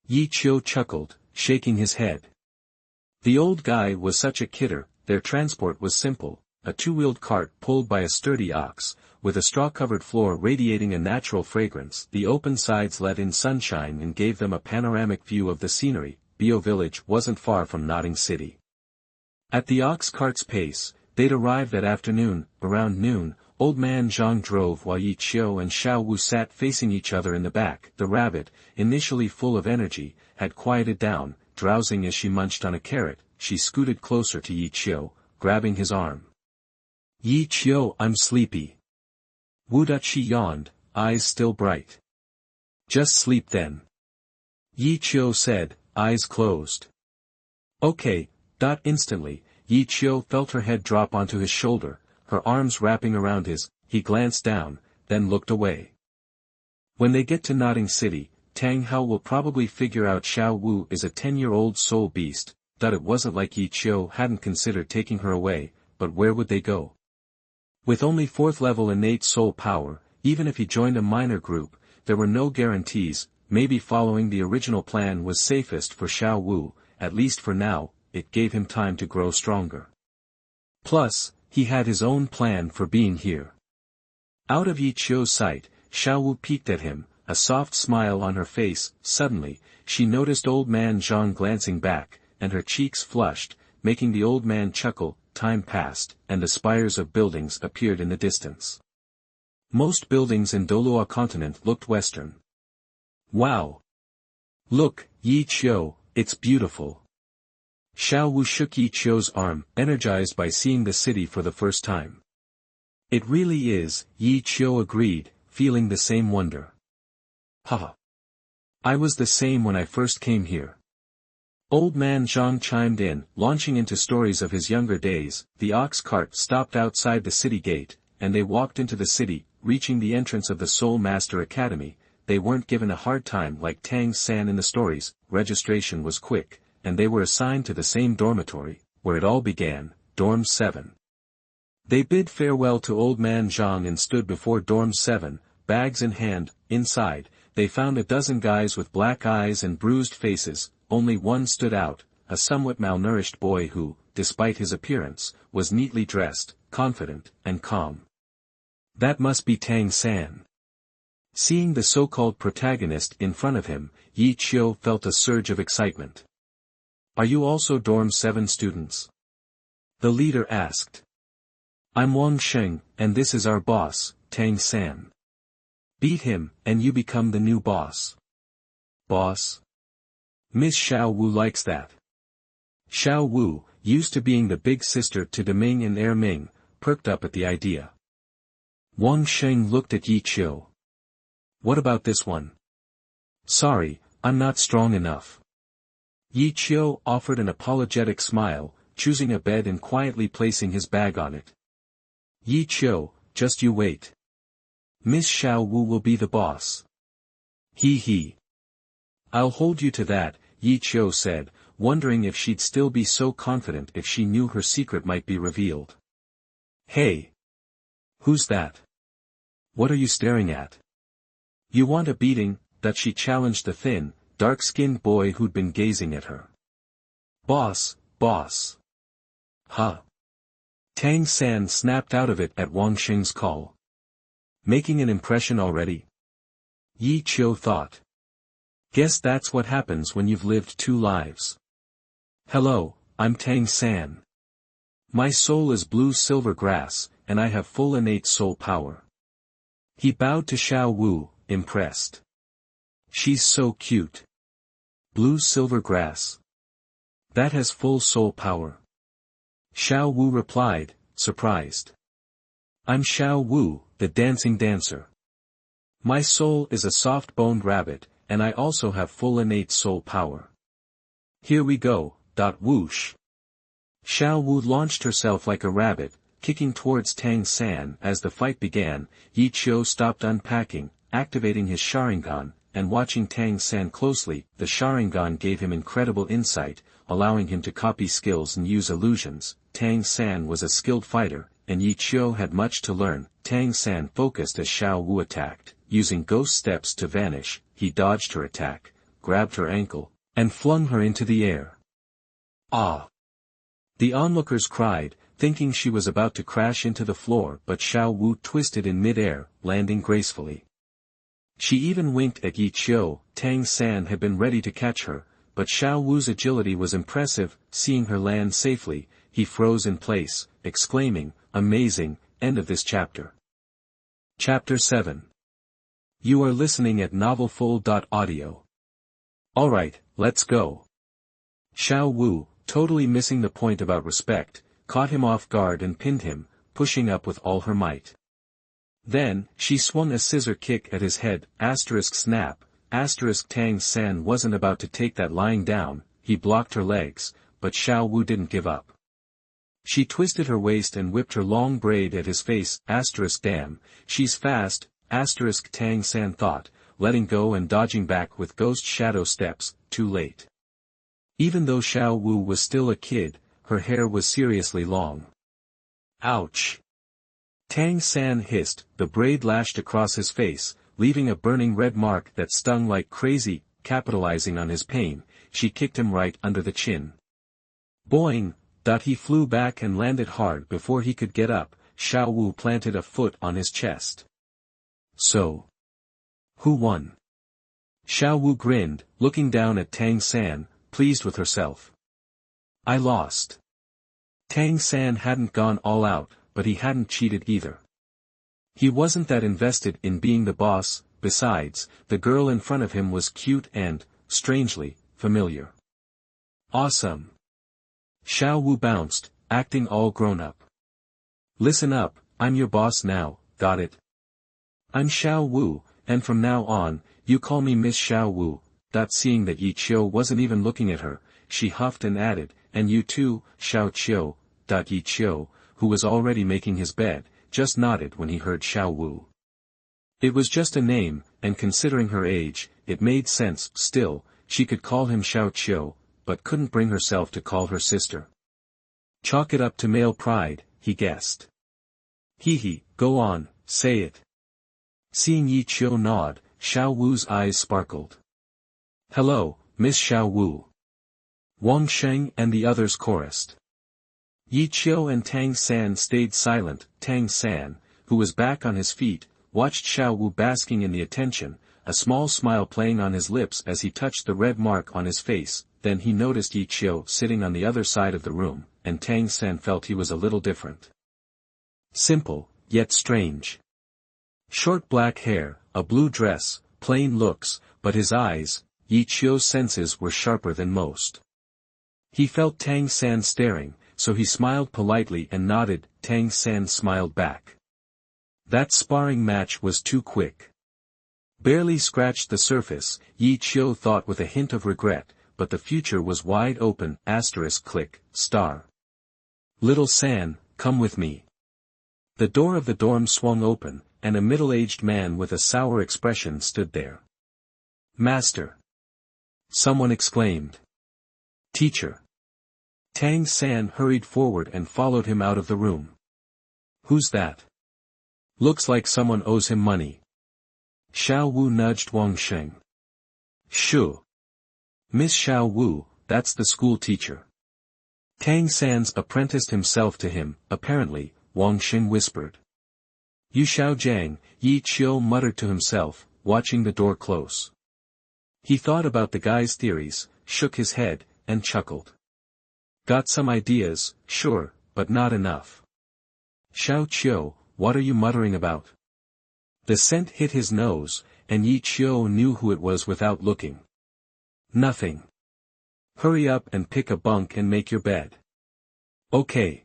Yi Qiu chuckled, shaking his head. The old guy was such a kidder. Their transport was simple, a two-wheeled cart pulled by a sturdy ox, with a straw-covered floor radiating a natural fragrance. The open sides let in sunshine and gave them a panoramic view of the scenery. Bio village wasn't far from Notting City. At the ox cart's pace, they'd arrived that afternoon. Around noon, old man Zhang drove while Yi Qiu and Xiao Wu sat facing each other in the back. The rabbit, initially full of energy, had quieted down, drowsing as she munched on a carrot. She scooted closer to Yi Qiu, grabbing his arm. Yi Qiu, I'm sleepy. Wu Duchi yawned, eyes still bright. Just sleep then. Yi Qiu said, eyes closed. Okay. Instantly, Yi Qiu felt her head drop onto his shoulder, her arms wrapping around his. He glanced down, then looked away. When they get to Notting City, Tang Hao will probably figure out Xiao Wu is a 10-year-old soul beast. It wasn't like Yi Qiu hadn't considered taking her away, but where would they go? With only 4th level innate soul power, even if he joined a minor group, there were no guarantees. Maybe following the original plan was safest for Xiao Wu, at least for now. It gave him time to grow stronger. Plus, he had his own plan for being here. Out of Yi Qiu's sight, Xiao Wu peeked at him, a soft smile on her face. Suddenly, she noticed old man Zhang glancing back, and her cheeks flushed, making the old man chuckle. Time passed, and the spires of buildings appeared in the distance. Most buildings in Douluo continent looked western. Wow! Look, Yi Qiu, it's beautiful. Xiao Wu shook Yi Qiu's arm, energized by seeing the city for the first time. It really is, Yi Qiu agreed, feeling the same wonder. Haha. I was the same when I first came here. Old man Zhang chimed in, launching into stories of his younger days. The ox cart stopped outside the city gate, and they walked into the city. Reaching the entrance of the Soul Master Academy, they weren't given a hard time like Tang San in the stories. Registration was quick, and they were assigned to the same dormitory, where it all began, Dorm 7. They bid farewell to old man Zhang and stood before Dorm 7, bags in hand. Inside, they found a dozen guys with black eyes and bruised faces. Only one stood out, a somewhat malnourished boy who, despite his appearance, was neatly dressed, confident, and calm. That must be Tang San. Seeing the so-called protagonist in front of him, Yi Qiu felt a surge of excitement. Are you also Dorm 7 students? The leader asked. I'm Wang Sheng, and this is our boss, Tang San. Beat him, and you become the new boss. Boss? Miss Xiao Wu likes that. Xiao Wu, used to being the big sister to Deming and Erming, perked up at the idea. Wang Sheng looked at Yi Qiu. What about this one? Sorry, I'm not strong enough. Yi Qiu offered an apologetic smile, choosing a bed and quietly placing his bag on it. Yi Qiu, just you wait. Miss Xiao Wu will be the boss. Hee hee. I'll hold you to that, Yi Qiu said, wondering if she'd still be so confident if she knew her secret might be revealed. Hey! Who's that? What are you staring at? You want a beating? That she challenged the thin, dark-skinned boy who'd been gazing at her. Boss, boss. Huh. Tang San snapped out of it at Wang Sheng's call. Making an impression already? Yi Qiu thought. Guess that's what happens when you've lived 2 lives. Hello, I'm Tang San. My soul is blue silver grass, and I have full innate soul power. He bowed to Xiao Wu, impressed. She's so cute. Blue silver grass. That has full soul power. Xiao Wu replied, surprised. I'm Xiao Wu, the dancing dancer. My soul is a soft-boned rabbit, and I also have full innate soul power. Here we go, whoosh. Xiao Wu launched herself like a rabbit, kicking towards Tang San. As the fight began, Yi Qiu stopped unpacking, activating his Sharingan, and watching Tang San closely. The Sharingan gave him incredible insight, allowing him to copy skills and use illusions. Tang San was a skilled fighter, and Yi Qiu had much to learn. Tang San focused as Xiao Wu attacked, using ghost steps to vanish. He dodged her attack, grabbed her ankle, and flung her into the air. Ah! The onlookers cried, thinking she was about to crash into the floor, but Xiao Wu twisted in mid-air, landing gracefully. She even winked at Yi Qiu. Tang San had been ready to catch her, but Xiao Wu's agility was impressive. Seeing her land safely, he froze in place, exclaiming, amazing. End of this chapter. Chapter 7. You are listening at novelfull.audio. Alright, let's go. Xiao Wu, totally missing the point about respect, caught him off guard and pinned him, pushing up with all her might. Then, she swung a scissor kick at his head, snap, Tang San wasn't about to take that lying down. He blocked her legs, but Xiao Wu didn't give up. She twisted her waist and whipped her long braid at his face, damn, she's fast, Tang San thought, letting go and dodging back with ghost shadow steps. Too late. Even though Xiao Wu was still a kid, her hair was seriously long. Ouch! Tang San hissed. The braid lashed across his face, leaving a burning red mark that stung like crazy. Capitalizing on his pain, she kicked him right under the chin. Boing! He flew back and landed hard before he could get up. Xiao Wu planted a foot on his chest. So, who won? Xiao Wu grinned, looking down at Tang San, pleased with herself. I lost. Tang San hadn't gone all out, but he hadn't cheated either. He wasn't that invested in being the boss. Besides, the girl in front of him was cute and, strangely, familiar. Awesome. Xiao Wu bounced, acting all grown up. Listen up, I'm your boss now, got it? I'm Xiao Wu, and from now on, you call me Miss Xiao Wu. Seeing that Yi Qiu wasn't even looking at her, she huffed and added, and you too, Xiao Qiu. Yi Qiu, who was already making his bed, just nodded when he heard Xiao Wu. It was just a name, and considering her age, it made sense. Still, she could call him Xiao Qiu, but couldn't bring herself to call her sister. Chalk it up to male pride, he guessed. Hee, go on, say it. Seeing Yi Qiu nod, Xiao Wu's eyes sparkled. Hello, Miss Xiao Wu. Wang Sheng and the others chorused. Yi Qiu and Tang San stayed silent. Tang San, who was back on his feet, watched Xiao Wu basking in the attention, a small smile playing on his lips as he touched the red mark on his face. Then he noticed Yi Qiu sitting on the other side of the room, and Tang San felt he was a little different. Simple, yet strange. Short black hair, a blue dress, plain looks, but his eyes, Yi Qiu's senses were sharper than most. He felt Tang San staring, so he smiled politely and nodded. Tang San smiled back. That sparring match was too quick. Barely scratched the surface, Yi Qiu thought with a hint of regret, but the future was wide open. Click, star. Little San, come with me. The door of the dorm swung open, and a middle-aged man with a sour expression stood there. Master! Someone exclaimed. Teacher! Tang San hurried forward and followed him out of the room. Who's that? Looks like someone owes him money. Xiao Wu nudged Wang Sheng. Shoo! Miss Xiao Wu, that's the school teacher. Tang San's apprenticed himself to him, apparently, Wang Sheng whispered. You Xiao Jiang, Yi Qiu muttered to himself, watching the door close. He thought about the guy's theories, shook his head, and chuckled. Got some ideas, sure, but not enough. Xiao Qiu, what are you muttering about? The scent hit his nose, and Qiu knew who it was without looking. Nothing. Hurry up and pick a bunk and make your bed. Okay.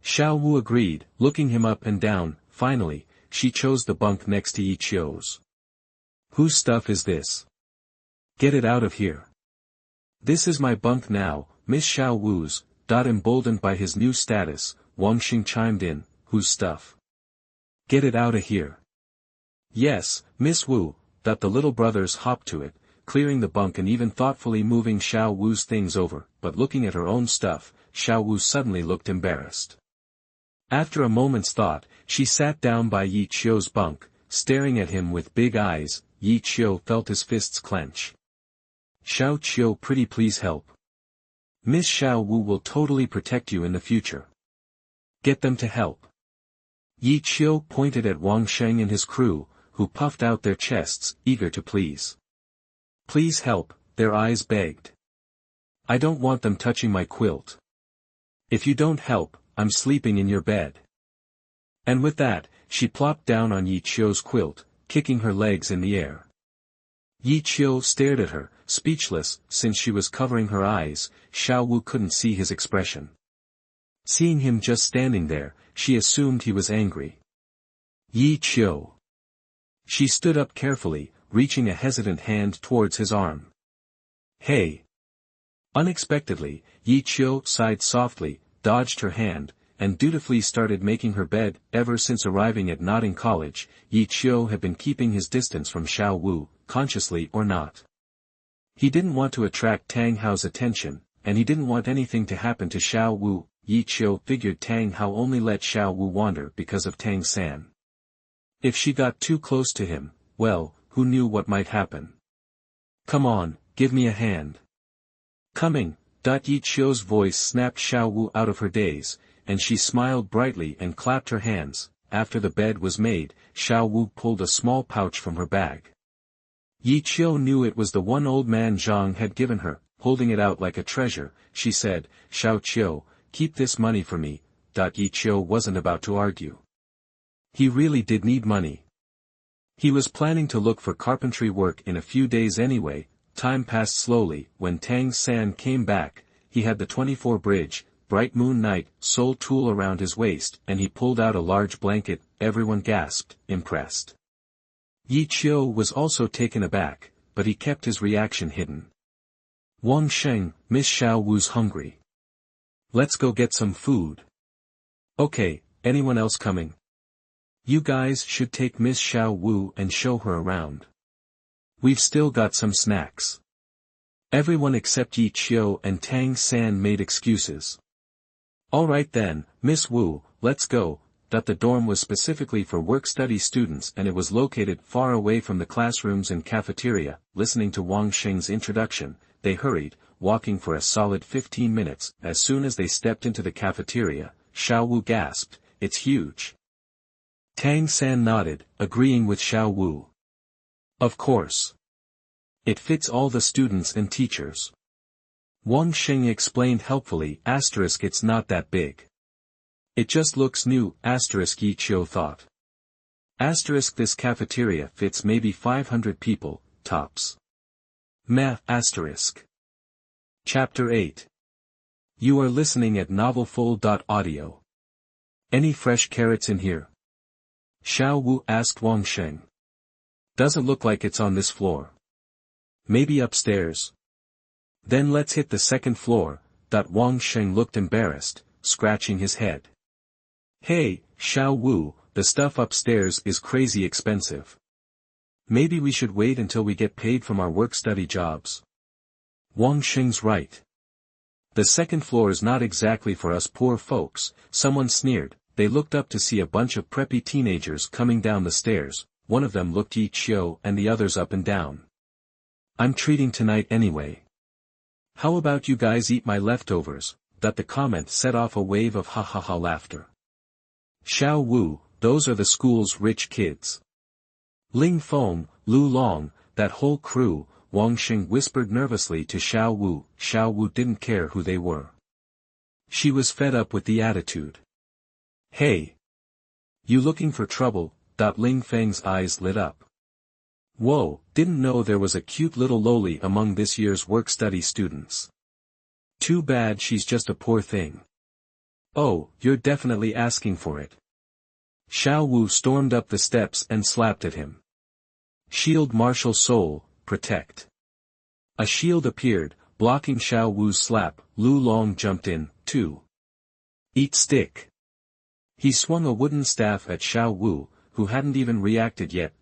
Xiao Wu agreed, looking him up and down. Finally, she chose the bunk next to Qiu's. Whose stuff is this? Get it out of here. This is my bunk now, Miss Xiao Wu's. Emboldened by his new status, Wang Xing chimed in, whose stuff? Get it out of here. Yes, Miss Wu. The little brothers hopped to it, clearing the bunk and even thoughtfully moving Xiao Wu's things over, but looking at her own stuff, Xiao Wu suddenly looked embarrassed. After a moment's thought, she sat down by Qiu's bunk, staring at him with big eyes. Qiu felt his fists clench. Xiao Qiu, pretty please help. Miss Xiao Wu will totally protect you in the future. Get them to help. Qiu pointed at Wang Sheng and his crew, who puffed out their chests, eager to please. Please help, their eyes begged. I don't want them touching my quilt. If you don't help, I'm sleeping in your bed. And with that, she plopped down on Qiu's quilt, kicking her legs in the air. Qiu stared at her, speechless. Since she was covering her eyes, Xiao Wu couldn't see his expression. Seeing him just standing there, she assumed he was angry. Qiu. She stood up carefully, reaching a hesitant hand towards his arm. Hey! Unexpectedly, Qiu sighed softly, dodged her hand, and dutifully started making her bed. Ever since arriving at Nodding College, Qiu had been keeping his distance from Xiao Wu, consciously or not. He didn't want to attract Tang Hao's attention, and he didn't want anything to happen to Xiao Wu. Qiu figured Tang Hao only let Xiao Wu wander because of Tang San. If she got too close to him, well, who knew what might happen? Come on, give me a hand. Coming. Qiu's voice snapped Xiao Wu out of her daze, and she smiled brightly and clapped her hands. After the bed was made, Xiao Wu pulled a small pouch from her bag. Qiu knew it was the one old man Zhang had given her. Holding it out like a treasure, she said, Xiao Qiu, keep this money for me. Qiu wasn't about to argue. He really did need money. He was planning to look for carpentry work in a few days anyway. Time passed slowly. When Tang San came back, he had the 24 bridge, bright moon night, soul tool around his waist, and he pulled out a large blanket. Everyone gasped, impressed. Qiu was also taken aback, but he kept his reaction hidden. Wang Sheng, Miss Xiao Wu's hungry. Let's go get some food. Okay, anyone else coming? You guys should take Miss Xiao Wu and show her around. We've still got some snacks. Everyone except Qiu and Tang San made excuses. All right then, Miss Wu, let's go. The dorm was specifically for work-study students and it was located far away from the classrooms and cafeteria. Listening to Wang Sheng's introduction, they hurried, walking for a solid 15 minutes. As soon as they stepped into the cafeteria, Xiao Wu gasped, it's huge. Tang San nodded, agreeing with Xiao Wu. Of course. It fits all the students and teachers. Wang Sheng explained helpfully, it's not that big. It just looks new, Qiu thought. This cafeteria fits maybe 500 people, tops. Meh, Chapter 8. You are listening at novelfull.audio. Any fresh carrots in here? Xiao Wu asked Wang Sheng. Doesn't look like it's on this floor. Maybe upstairs. Then let's hit the second floor. Wang Sheng looked embarrassed, scratching his head. Hey, Xiao Wu, the stuff upstairs is crazy expensive. Maybe we should wait until we get paid from our work-study jobs. Wang Sheng's right. The second floor is not exactly for us poor folks, someone sneered. They looked up to see a bunch of preppy teenagers coming down the stairs. One of them looked Qiu and the others up and down. I'm treating tonight anyway. How about you guys eat my leftovers? The comment set off a wave of ha-ha-ha laughter. Xiao Wu, those are the school's rich kids. Ling Feng, Lu Long, that whole crew, Wang Sheng whispered nervously to Xiao Wu. Xiao Wu didn't care who they were. She was fed up with the attitude. Hey! You looking for trouble? Ling Feng's eyes lit up. Whoa, didn't know there was a cute little loli among this year's work-study students. Too bad she's just a poor thing. Oh, you're definitely asking for it. Xiao Wu stormed up the steps and slapped at him. Shield martial soul, protect. A shield appeared, blocking Xiao Wu's slap. Lu Long jumped in, too. Eat stick. He swung a wooden staff at Xiao Wu, who hadn't even reacted yet.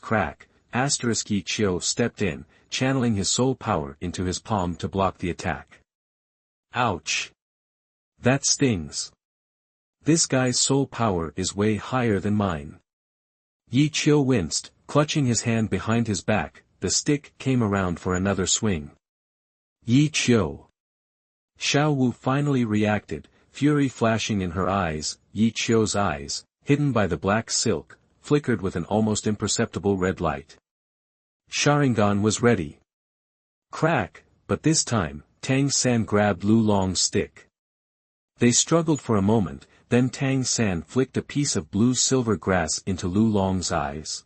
Crack. Yi Qiu stepped in, channeling his soul power into his palm to block the attack. Ouch. That stings. This guy's soul power is way higher than mine. Yi Qiu winced, clutching his hand behind his back. The stick came around for another swing. Yi Qiu. Xiao Wu finally reacted, fury flashing in her eyes. Yi Qiu's eyes, hidden by the black silk, flickered with an almost imperceptible red light. Sharingan was ready. Crack, but this time, Tang San grabbed Lu Long's stick. They struggled for a moment, then Tang San flicked a piece of blue-silver grass into Lu Long's eyes.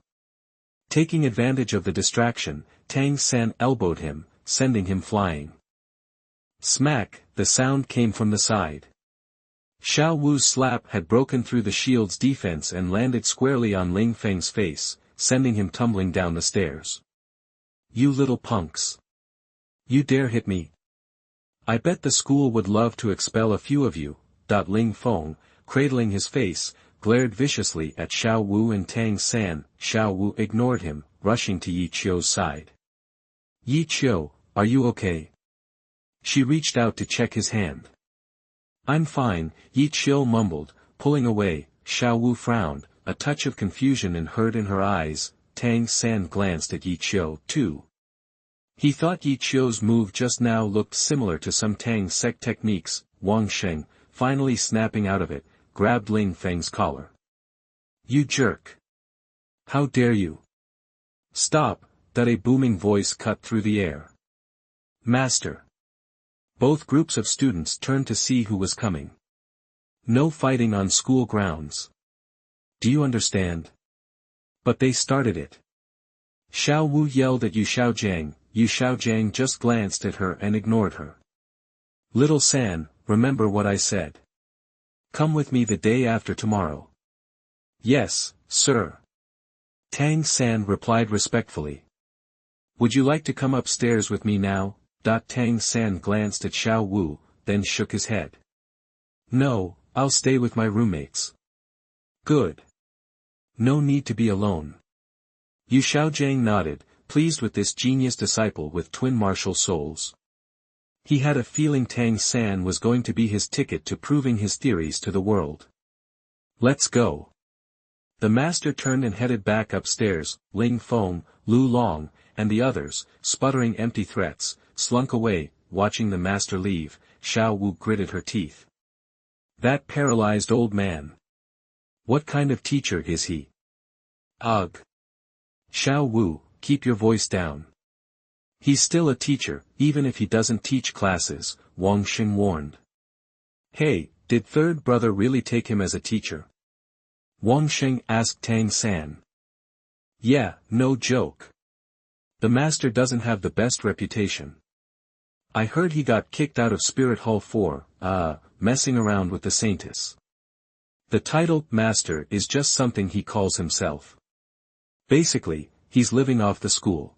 Taking advantage of the distraction, Tang San elbowed him, sending him flying. Smack, the sound came from the side. Xiao Wu's slap had broken through the shield's defense and landed squarely on Ling Feng's face, sending him tumbling down the stairs. You little punks. You dare hit me? I bet the school would love to expel a few of you. Ling Feng, cradling his face, glared viciously at Xiao Wu and Tang San. Xiao Wu ignored him, rushing to Yi Qiu's side. Yi Qiu, are you okay? She reached out to check his hand. I'm fine, Yi Qiu mumbled, pulling away. Xiao Wu frowned, a touch of confusion and hurt in her eyes. Tang San glanced at Yi Qiu, too. He thought Yi Qiu's move just now looked similar to some Tang sect techniques. Wang Sheng, finally snapping out of it, grabbed Ling Feng's collar. You jerk. How dare you? Stop, that a booming voice cut through the air. Master. Both groups of students turned to see who was coming. No fighting on school grounds. Do you understand? But they started it. Xiao Wu yelled at Yu Xiaojiang. Yu Xiaojiang just glanced at her and ignored her. Little San, remember what I said. Come with me the day after tomorrow. Yes, sir. Tang San replied respectfully. Would you like to come upstairs with me now? Tang San glanced at Xiao Wu, then shook his head. No, I'll stay with my roommates. Good. No need to be alone. Yu Xiaojiang nodded, pleased with this genius disciple with twin martial souls. He had a feeling Tang San was going to be his ticket to proving his theories to the world. Let's go. The master turned and headed back upstairs. Ling Feng, Lu Long, and the others, sputtering empty threats, slunk away. Watching the master leave, Xiao Wu gritted her teeth. That paralyzed old man. What kind of teacher is he? Ugh. Xiao Wu, keep your voice down. He's still a teacher, even if he doesn't teach classes, Wang Xing warned. Hey, did third brother really take him as a teacher? Wang Xing asked Tang San. Yeah, no joke. The master doesn't have the best reputation. I heard he got kicked out of Spirit Hall for, messing around with the Saintess. The title, master, is just something he calls himself. Basically, he's living off the school.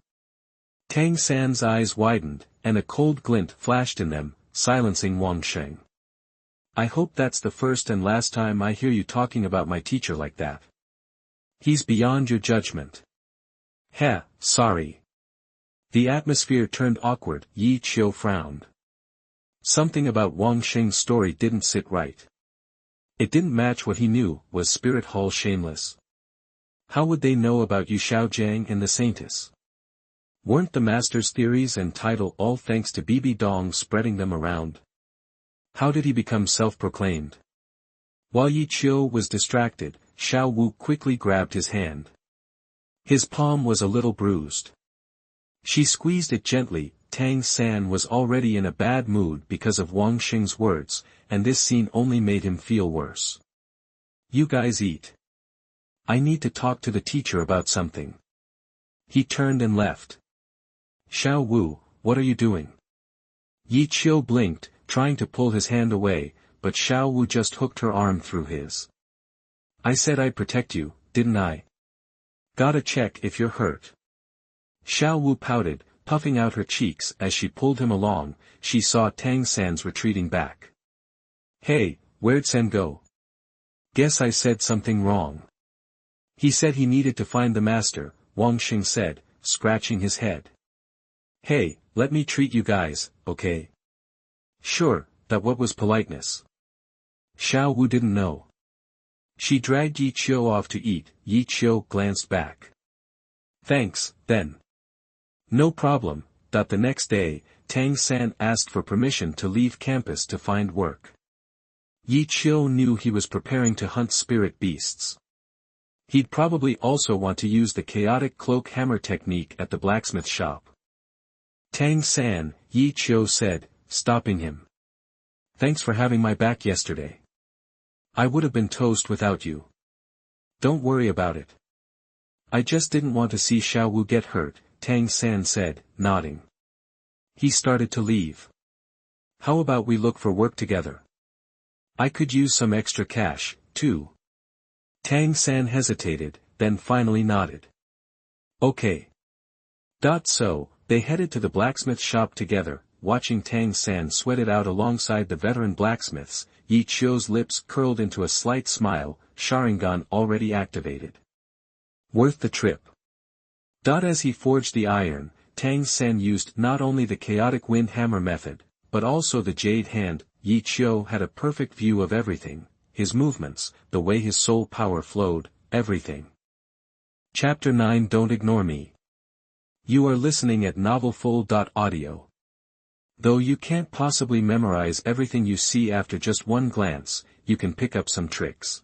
Tang San's eyes widened, and a cold glint flashed in them, silencing Wang Sheng. I hope that's the first and last time I hear you talking about my teacher like that. He's beyond your judgment. Heh, sorry. The atmosphere turned awkward. Yi Qiu frowned. Something about Wang Sheng's story didn't sit right. It didn't match what he knew. Was Spirit Hall shameless? How would they know about Yu Xiaojiang and the Saintess? Weren't the master's theories and title all thanks to Bibi Dong spreading them around? How did he become self-proclaimed? While Yi Qiu was distracted, Xiao Wu quickly grabbed his hand. His palm was a little bruised. She squeezed it gently. Tang San was already in a bad mood because of Wang Xing's words, and this scene only made him feel worse. You guys eat. I need to talk to the teacher about something. He turned and left. Xiao Wu, what are you doing? Qiu blinked, trying to pull his hand away, but Xiao Wu just hooked her arm through his. I said I'd protect you, didn't I? Gotta check if you're hurt. Xiao Wu pouted, puffing out her cheeks as she pulled him along. She saw Tang San's retreating back. Hey, where'd San go? Guess I said something wrong. He said he needed to find the master, Wang Xing said, scratching his head. Hey, let me treat you guys, okay? Sure, that what was politeness. Xiao Wu didn't know. She dragged Qiu off to eat. Qiu glanced back. Thanks, then. No problem. The next day, Tang San asked for permission to leave campus to find work. Qiu knew he was preparing to hunt spirit beasts. He'd probably also want to use the chaotic cloak hammer technique at the blacksmith shop. Tang San, Qiu said, stopping him. Thanks for having my back yesterday. I would have been toast without you. Don't worry about it. I just didn't want to see Xiao Wu get hurt, Tang San said, nodding. He started to leave. How about we look for work together? I could use some extra cash, too. Tang San hesitated, then finally nodded. Okay. So, they headed to the blacksmith shop together, watching Tang San sweat it out alongside the veteran blacksmiths. Qiu's lips curled into a slight smile, Sharingan already activated. Worth the trip. As he forged the iron, Tang San used not only the chaotic wind hammer method, but also the jade hand. Qiu had a perfect view of everything, his movements, the way his soul power flowed, everything. Chapter 9 Don't Ignore Me. You are listening at novelfull.audio. Though you can't possibly memorize everything you see after just one glance, you can pick up some tricks.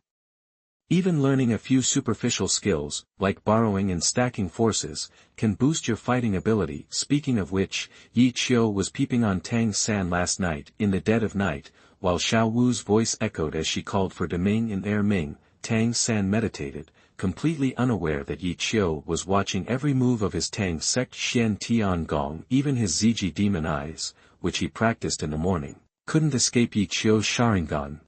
Even learning a few superficial skills, like borrowing and stacking forces, can boost your fighting ability. Speaking of which, Qiu was peeping on Tang San last night, in the dead of night, while Xiao Wu's voice echoed as she called for Deming and Air Ming. Tang San meditated, completely unaware that Qiu was watching every move of his Tang sect Xian Tiangong. Even his Ziji demon eyes, which he practiced in the morning, couldn't escape Qiu's Sharingan.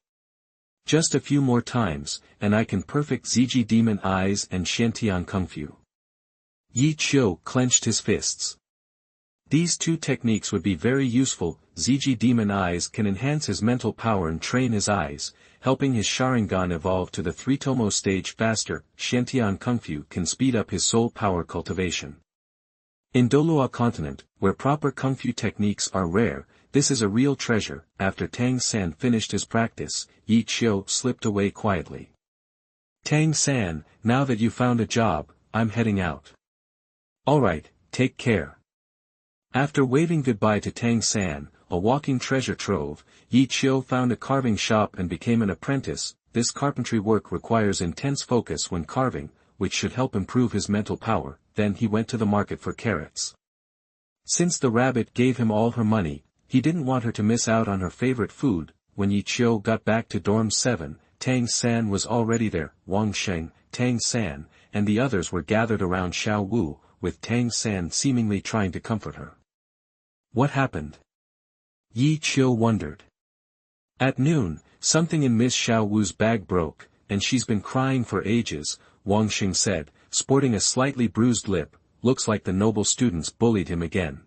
Just a few more times, and I can perfect Ziji demon eyes and Xiantian Kung Fu. Qiu clenched his fists. These two techniques would be very useful. Ziji demon eyes can enhance his mental power and train his eyes, helping his Sharingan evolve to the 3-tomo stage faster. Xiantian Kung Fu can speed up his soul power cultivation. In Douluo continent, where proper Kung Fu techniques are rare, this is a real treasure. After Tang San finished his practice, Qiu slipped away quietly. Tang San, now that you found a job, I'm heading out. Alright, take care. After waving goodbye to Tang San, a walking treasure trove, Qiu found a carving shop and became an apprentice. This carpentry work requires intense focus when carving, which should help improve his mental power. Then he went to the market for carrots. Since the rabbit gave him all her money, he didn't want her to miss out on her favorite food. When Qiu got back to dorm 7, Tang San was already there. Wang Xing, Tang San, and the others were gathered around Xiao Wu, with Tang San seemingly trying to comfort her. What happened? Qiu wondered. At noon, something in Miss Xiao Wu's bag broke, and she's been crying for ages, Wang Xing said, sporting a slightly bruised lip. Looks like the noble students bullied him again.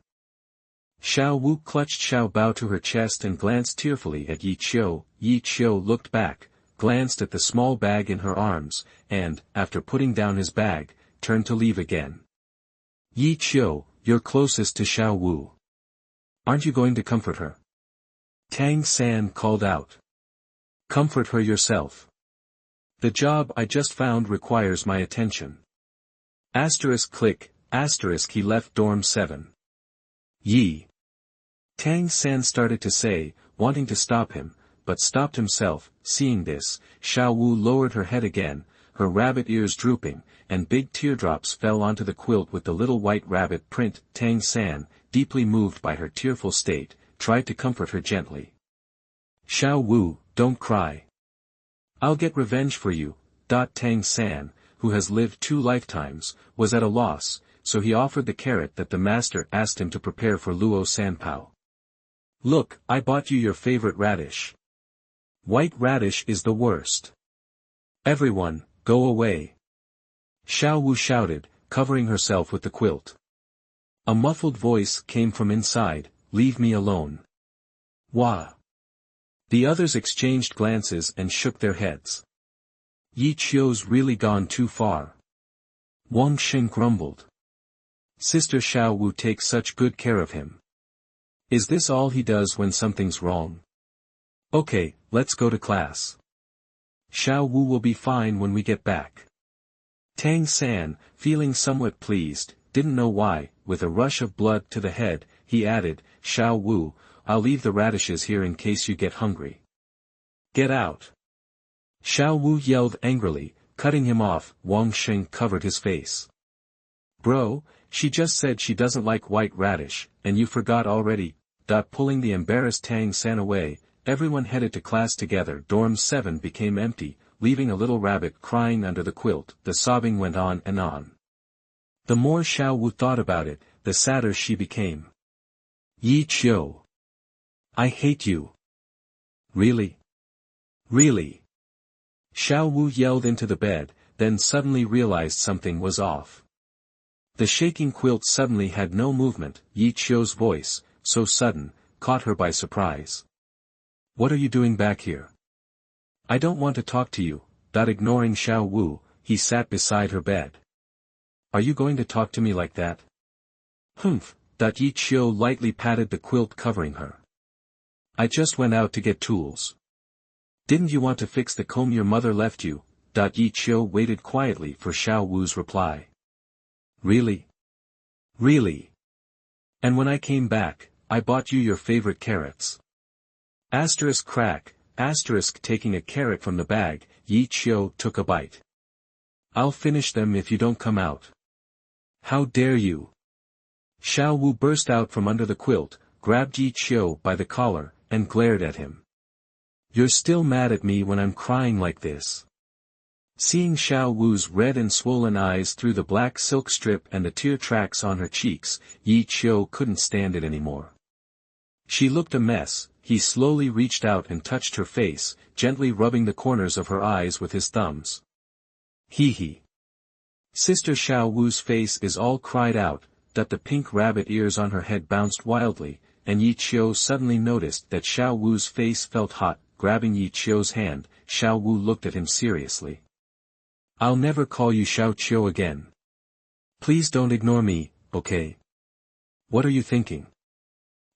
Xiao Wu clutched Xiao Bao to her chest and glanced tearfully at Qiu. Qiu looked back, glanced at the small bag in her arms, and, after putting down his bag, turned to leave again. Qiu, you're closest to Xiao Wu. Aren't you going to comfort her? Tang San called out. Comfort her yourself. The job I just found requires my attention. Click, he left dorm 7. Yi. Tang San started to say, wanting to stop him, but stopped himself. Seeing this, Xiao Wu lowered her head again, her rabbit ears drooping, and big teardrops fell onto the quilt with the little white rabbit print. Tang San, deeply moved by her tearful state, tried to comfort her gently. Xiao Wu, don't cry. I'll get revenge for you. Tang San, who has lived 2 lifetimes, was at a loss, so he offered the carrot that the master asked him to prepare for Luo Sanpao. Look, I bought you your favorite radish. White radish is the worst. Everyone, go away. Xiao Wu shouted, covering herself with the quilt. A muffled voice came from inside, leave me alone. Wah. The others exchanged glances and shook their heads. Yi Qiu's really gone too far. Wang Xing grumbled. Sister Xiao Wu takes such good care of him. Is this all he does when something's wrong? Okay, let's go to class. Xiao Wu will be fine when we get back. Tang San, feeling somewhat pleased, didn't know why, with a rush of blood to the head, he added, Xiao Wu, I'll leave the radishes here in case you get hungry. Get out. Xiao Wu yelled angrily, cutting him off. Wang Xing covered his face. Bro, she just said she doesn't like white radish, and you forgot already. Pulling the embarrassed Tang San away, everyone headed to class together. Dorm 7 became empty, leaving a little rabbit crying under the quilt. The sobbing went on and on. The more Xiao Wu thought about it, the sadder she became. Yi Qiu. I hate you. Really? Really? Xiao Wu yelled into the bed, then suddenly realized something was off. The shaking quilt suddenly had no movement. Yi Qiu's voice, so sudden, caught her by surprise. What are you doing back here? I don't want to talk to you. Ignoring Xiao Wu, he sat beside her bed. Are you going to talk to me like that? Humph. Yi Qiu lightly patted the quilt covering her. I just went out to get tools. Didn't you want to fix the comb your mother left you? Yi Qiu waited quietly for Xiao Wu's reply. Really? Really? And when I came back, I bought you your favorite carrots. Asterisk crack, asterisk taking a carrot from the bag, Yi Qiu took a bite. I'll finish them if you don't come out. How dare you? Xiao Wu burst out from under the quilt, grabbed Yi Qiu by the collar, and glared at him. You're still mad at me when I'm crying like this. Seeing Xiao Wu's red and swollen eyes through the black silk strip and the tear tracks on her cheeks, Yi Qiu couldn't stand it anymore. She looked a mess. He slowly reached out and touched her face, gently rubbing the corners of her eyes with his thumbs. Hee hee. Sister Xiao Wu's face is all cried out, that the pink rabbit ears on her head bounced wildly, and Yi Qiu suddenly noticed that Xiao Wu's face felt hot. Grabbing Yi Qiu's hand, Xiao Wu looked at him seriously. I'll never call you Xiao Qiu again. Please don't ignore me, okay? What are you thinking?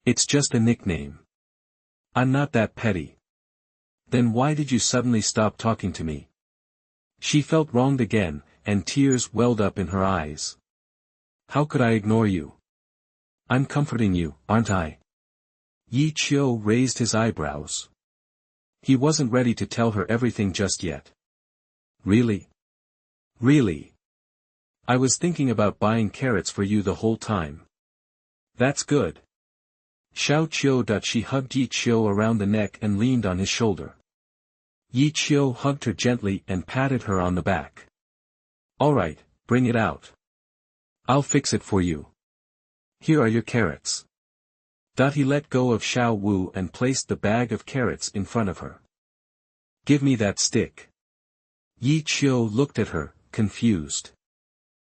It's just a nickname. I'm not that petty. Then why did you suddenly stop talking to me? She felt wronged again, and tears welled up in her eyes. How could I ignore you? I'm comforting you, aren't I? Yi Qiu raised his eyebrows. He wasn't ready to tell her everything just yet. Really? Really? I was thinking about buying carrots for you the whole time. That's good. Xiao Qiu. She hugged Yi Qiu around the neck and leaned on his shoulder. Yi Qiu hugged her gently and patted her on the back. Alright, bring it out. I'll fix it for you. Here are your carrots. He let go of Xiao Wu and placed the bag of carrots in front of her. Give me that stick. Yi Qiu looked at her, confused.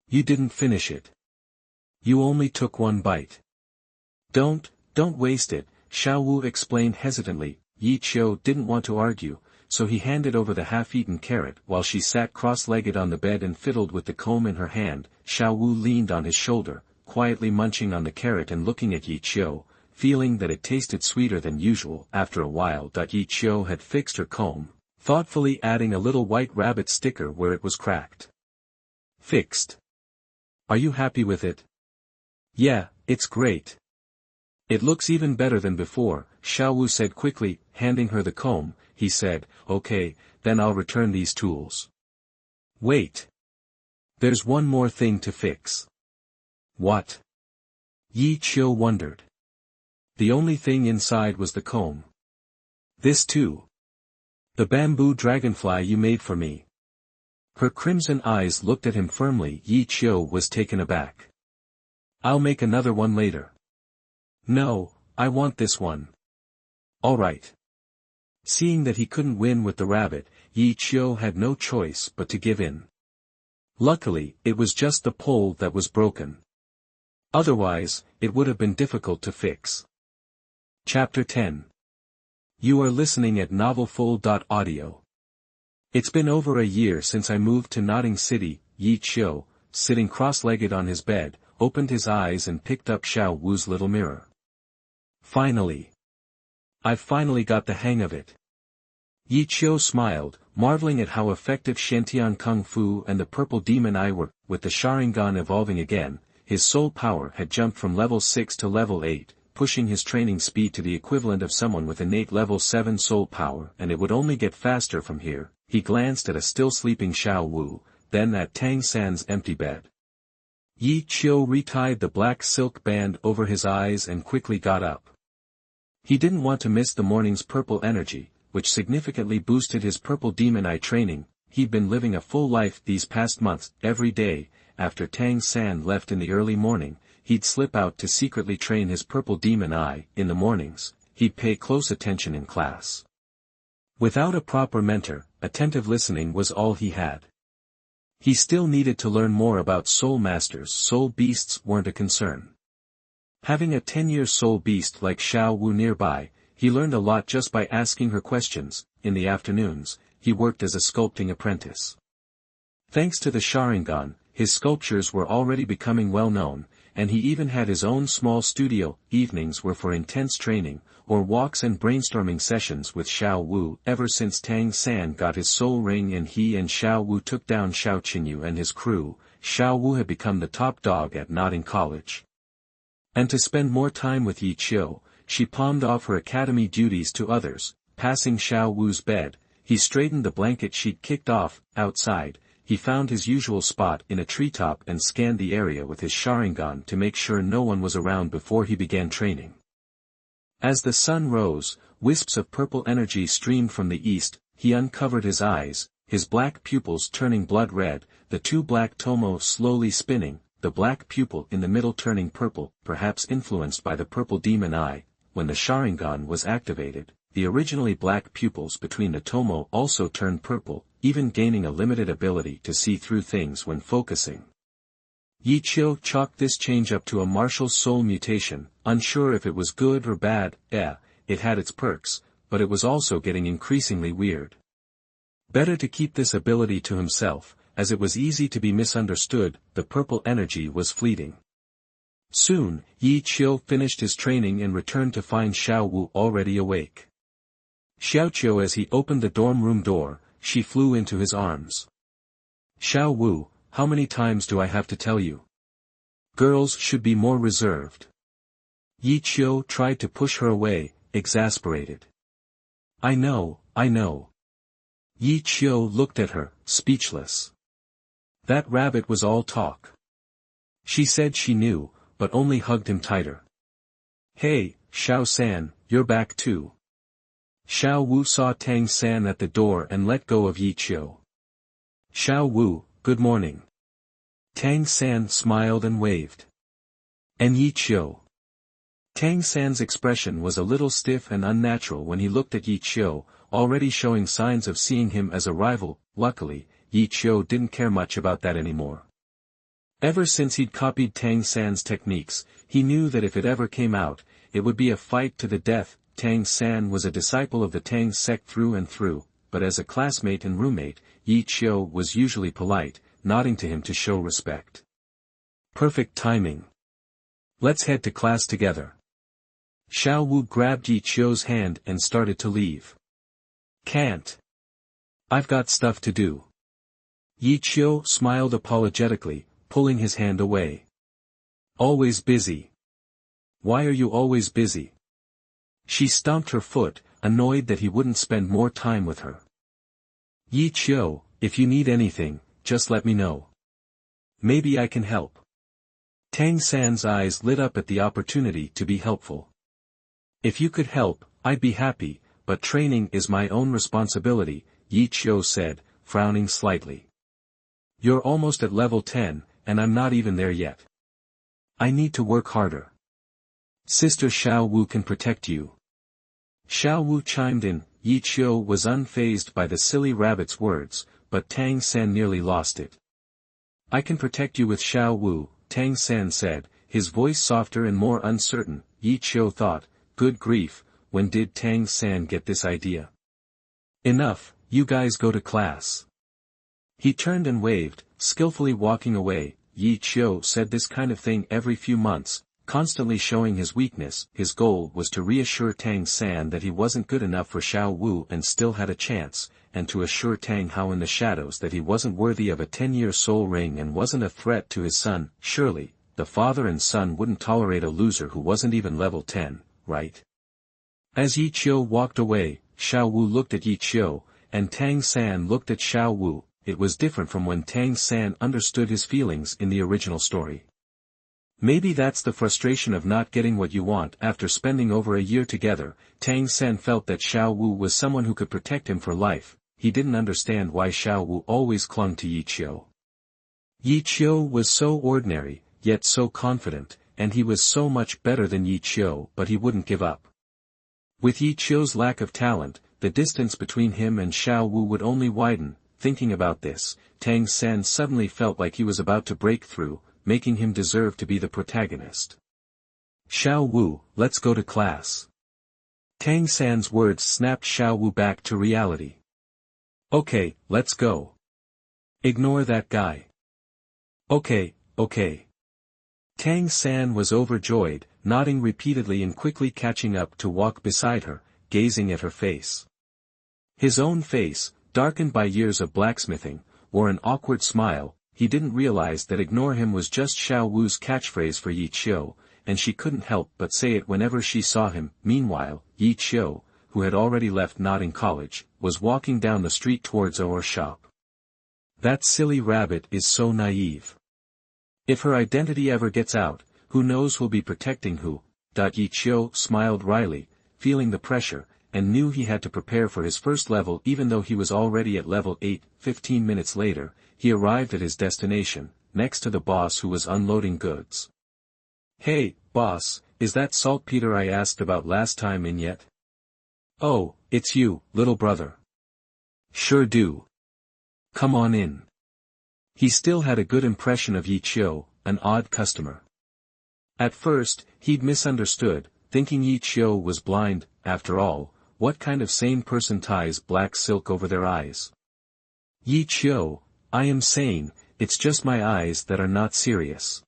You didn't finish it. You only took one bite. Don't waste it, Xiao Wu explained hesitantly. Yi Qiu didn't want to argue, so he handed over the half-eaten carrot while she sat cross-legged on the bed and fiddled with the comb in her hand. Xiao Wu leaned on his shoulder, quietly munching on the carrot and looking at Yi Qiu, feeling that it tasted sweeter than usual. After a while, Yi Qiu had fixed her comb, thoughtfully adding a little white rabbit sticker where it was cracked. Fixed. Are you happy with it? Yeah, it's great. It looks even better than before, Xiao Wu said quickly, handing her the comb. He said, okay, then I'll return these tools. Wait. There's one more thing to fix. What? Yi Qiu wondered. The only thing inside was the comb. This too. The bamboo dragonfly you made for me. Her crimson eyes looked at him firmly. Yi Qiu was taken aback. I'll make another one later. No, I want this one. All right. Seeing that he couldn't win with the rabbit, Yi Qiu had no choice but to give in. Luckily, it was just the pole that was broken. Otherwise, it would have been difficult to fix. Chapter 10. You are listening at novelfull.audio. It's been over a year since I moved to Notting City. Yi Qiu, sitting cross-legged on his bed, opened his eyes and picked up Xiao Wu's little mirror. Finally. I've finally got the hang of it. Yi Qiu smiled, marveling at how effective Shantian Kung Fu and the Purple Demon Eye were. With the Sharingan evolving again, his soul power had jumped from level 6 to level 8, pushing his training speed to the equivalent of someone with innate level 7 soul power, and it would only get faster from here. He glanced at a still sleeping Xiao Wu, then at Tang San's empty bed. Yi Qiu retied the black silk band over his eyes and quickly got up. He didn't want to miss the morning's purple energy, which significantly boosted his Purple Demon Eye training. He'd been living a full life these past months. Every day, after Tang San left in the early morning, he'd slip out to secretly train his Purple Demon Eye. In the mornings, he'd pay close attention in class. Without a proper mentor, attentive listening was all he had. He still needed to learn more about soul masters. Soul beasts weren't a concern. Having a 10-year soul beast like Xiao Wu nearby, he learned a lot just by asking her questions. In the afternoons, he worked as a sculpting apprentice. Thanks to the Sharingan, his sculptures were already becoming well known, and he even had his own small studio. Evenings were for intense training, or walks and brainstorming sessions with Xiao Wu. Ever since Tang San got his soul ring and he and Xiao Wu took down Xiao Qiu and his crew, Xiao Wu had become the top dog at Notting College. And to spend more time with Yi Qiu, she palmed off her academy duties to others. Passing Xiao Wu's bed, he straightened the blanket she'd kicked off. Outside, he found his usual spot in a treetop and scanned the area with his Sharingan to make sure no one was around before he began training. As the sun rose, wisps of purple energy streamed from the east. He uncovered his eyes, his black pupils turning blood red, the two black tomo slowly spinning, the black pupil in the middle turning purple, perhaps influenced by the Purple Demon Eye. When the Sharingan was activated, the originally black pupils between the tomo also turned purple, even gaining a limited ability to see through things when focusing. Yi Qiu chalked this change up to a martial soul mutation, unsure if it was good or bad. It had its perks, but it was also getting increasingly weird. Better to keep this ability to himself, as it was easy to be misunderstood. The purple energy was fleeting. Soon, Yi Qiu finished his training and returned to find Xiao Wu already awake. Xiao Qiu, as he opened the dorm room door, she flew into his arms. Xiao Wu, how many times do I have to tell you? Girls should be more reserved. Yi Qiu tried to push her away, exasperated. I know. Yi Qiu looked at her, speechless. That rabbit was all talk. She said she knew, but only hugged him tighter. Hey, Xiao San, you're back too. Xiao Wu saw Tang San at the door and let go of Yi Qiu. Xiao Wu, good morning. Tang San smiled and waved. And Yi Qiu. Tang San's expression was a little stiff and unnatural when he looked at Yi Qiu, already showing signs of seeing him as a rival. Luckily, Yi Qiu didn't care much about that anymore. Ever since he'd copied Tang San's techniques, he knew that if it ever came out, it would be a fight to the death. Tang San was a disciple of the Tang sect through and through, but as a classmate and roommate, Yi Qiu was usually polite, nodding to him to show respect. Perfect timing. Let's head to class together. Xiao Wu grabbed Yi Qiu's hand and started to leave. Can't. I've got stuff to do. Yi Qiu smiled apologetically, pulling his hand away. Always busy. Why are you always busy? She stomped her foot, annoyed that he wouldn't spend more time with her. Yi Qiu, if you need anything, just let me know. Maybe I can help. Tang San's eyes lit up at the opportunity to be helpful. If you could help, I'd be happy, but training is my own responsibility, Yi Qiu said, frowning slightly. You're almost at level 10, and I'm not even there yet. I need to work harder. Sister Xiao Wu can protect you. Xiao Wu chimed in. Yi Qiu was unfazed by the silly rabbit's words, but Tang San nearly lost it. I can protect you with Xiao Wu, Tang San said, his voice softer and more uncertain. Yi Qiu thought, good grief, when did Tang San get this idea? Enough, you guys go to class. He turned and waved, skillfully walking away. Yi Qiu said this kind of thing every few months, constantly showing his weakness. His goal was to reassure Tang San that he wasn't good enough for Xiao Wu and still had a chance, and to assure Tang Hao in the shadows that he wasn't worthy of a 10-year soul ring and wasn't a threat to his son. Surely, the father and son wouldn't tolerate a loser who wasn't even level 10, right? As Yi Qiu walked away, Xiao Wu looked at Yi Qiu, and Tang San looked at Xiao Wu. It was different from when Tang San understood his feelings in the original story. Maybe that's the frustration of not getting what you want. After spending over a year together, Tang San felt that Xiao Wu was someone who could protect him for life. He didn't understand why Xiao Wu always clung to Yi Qiu. Yi Qiu was so ordinary, yet so confident, and he was so much better than Yi Qiu, but he wouldn't give up. With Yi Qiu's lack of talent, the distance between him and Xiao Wu would only widen. Thinking about this, Tang San suddenly felt like he was about to break through, making him deserve to be the protagonist. Xiao Wu, let's go to class. Tang San's words snapped Xiao Wu back to reality. Okay, let's go. Ignore that guy. Okay. Tang San was overjoyed, nodding repeatedly and quickly catching up to walk beside her, gazing at her face. His own face, darkened by years of blacksmithing, wore an awkward smile. He didn't realize that ignore him was just Xiao Wu's catchphrase for Yi Qiu, and she couldn't help but say it whenever she saw him. Meanwhile, Yi Qiu, who had already left Nodding College, was walking down the street towards our shop. That silly rabbit is so naive. If her identity ever gets out, who knows who'll be protecting who? Yi Qiu smiled wryly, feeling the pressure, and knew he had to prepare for his first level even though he was already at level 8. 15 minutes later, he arrived at his destination, next to the boss who was unloading goods. Hey, boss, is that saltpeter I asked about last time in yet? Oh, it's you, little brother. Sure do. Come on in. He still had a good impression of Yi Qiu, an odd customer. At first, he'd misunderstood, thinking Yi Qiu was blind. After all, what kind of sane person ties black silk over their eyes? Yi Qiu, I am sane, it's just my eyes that are not serious.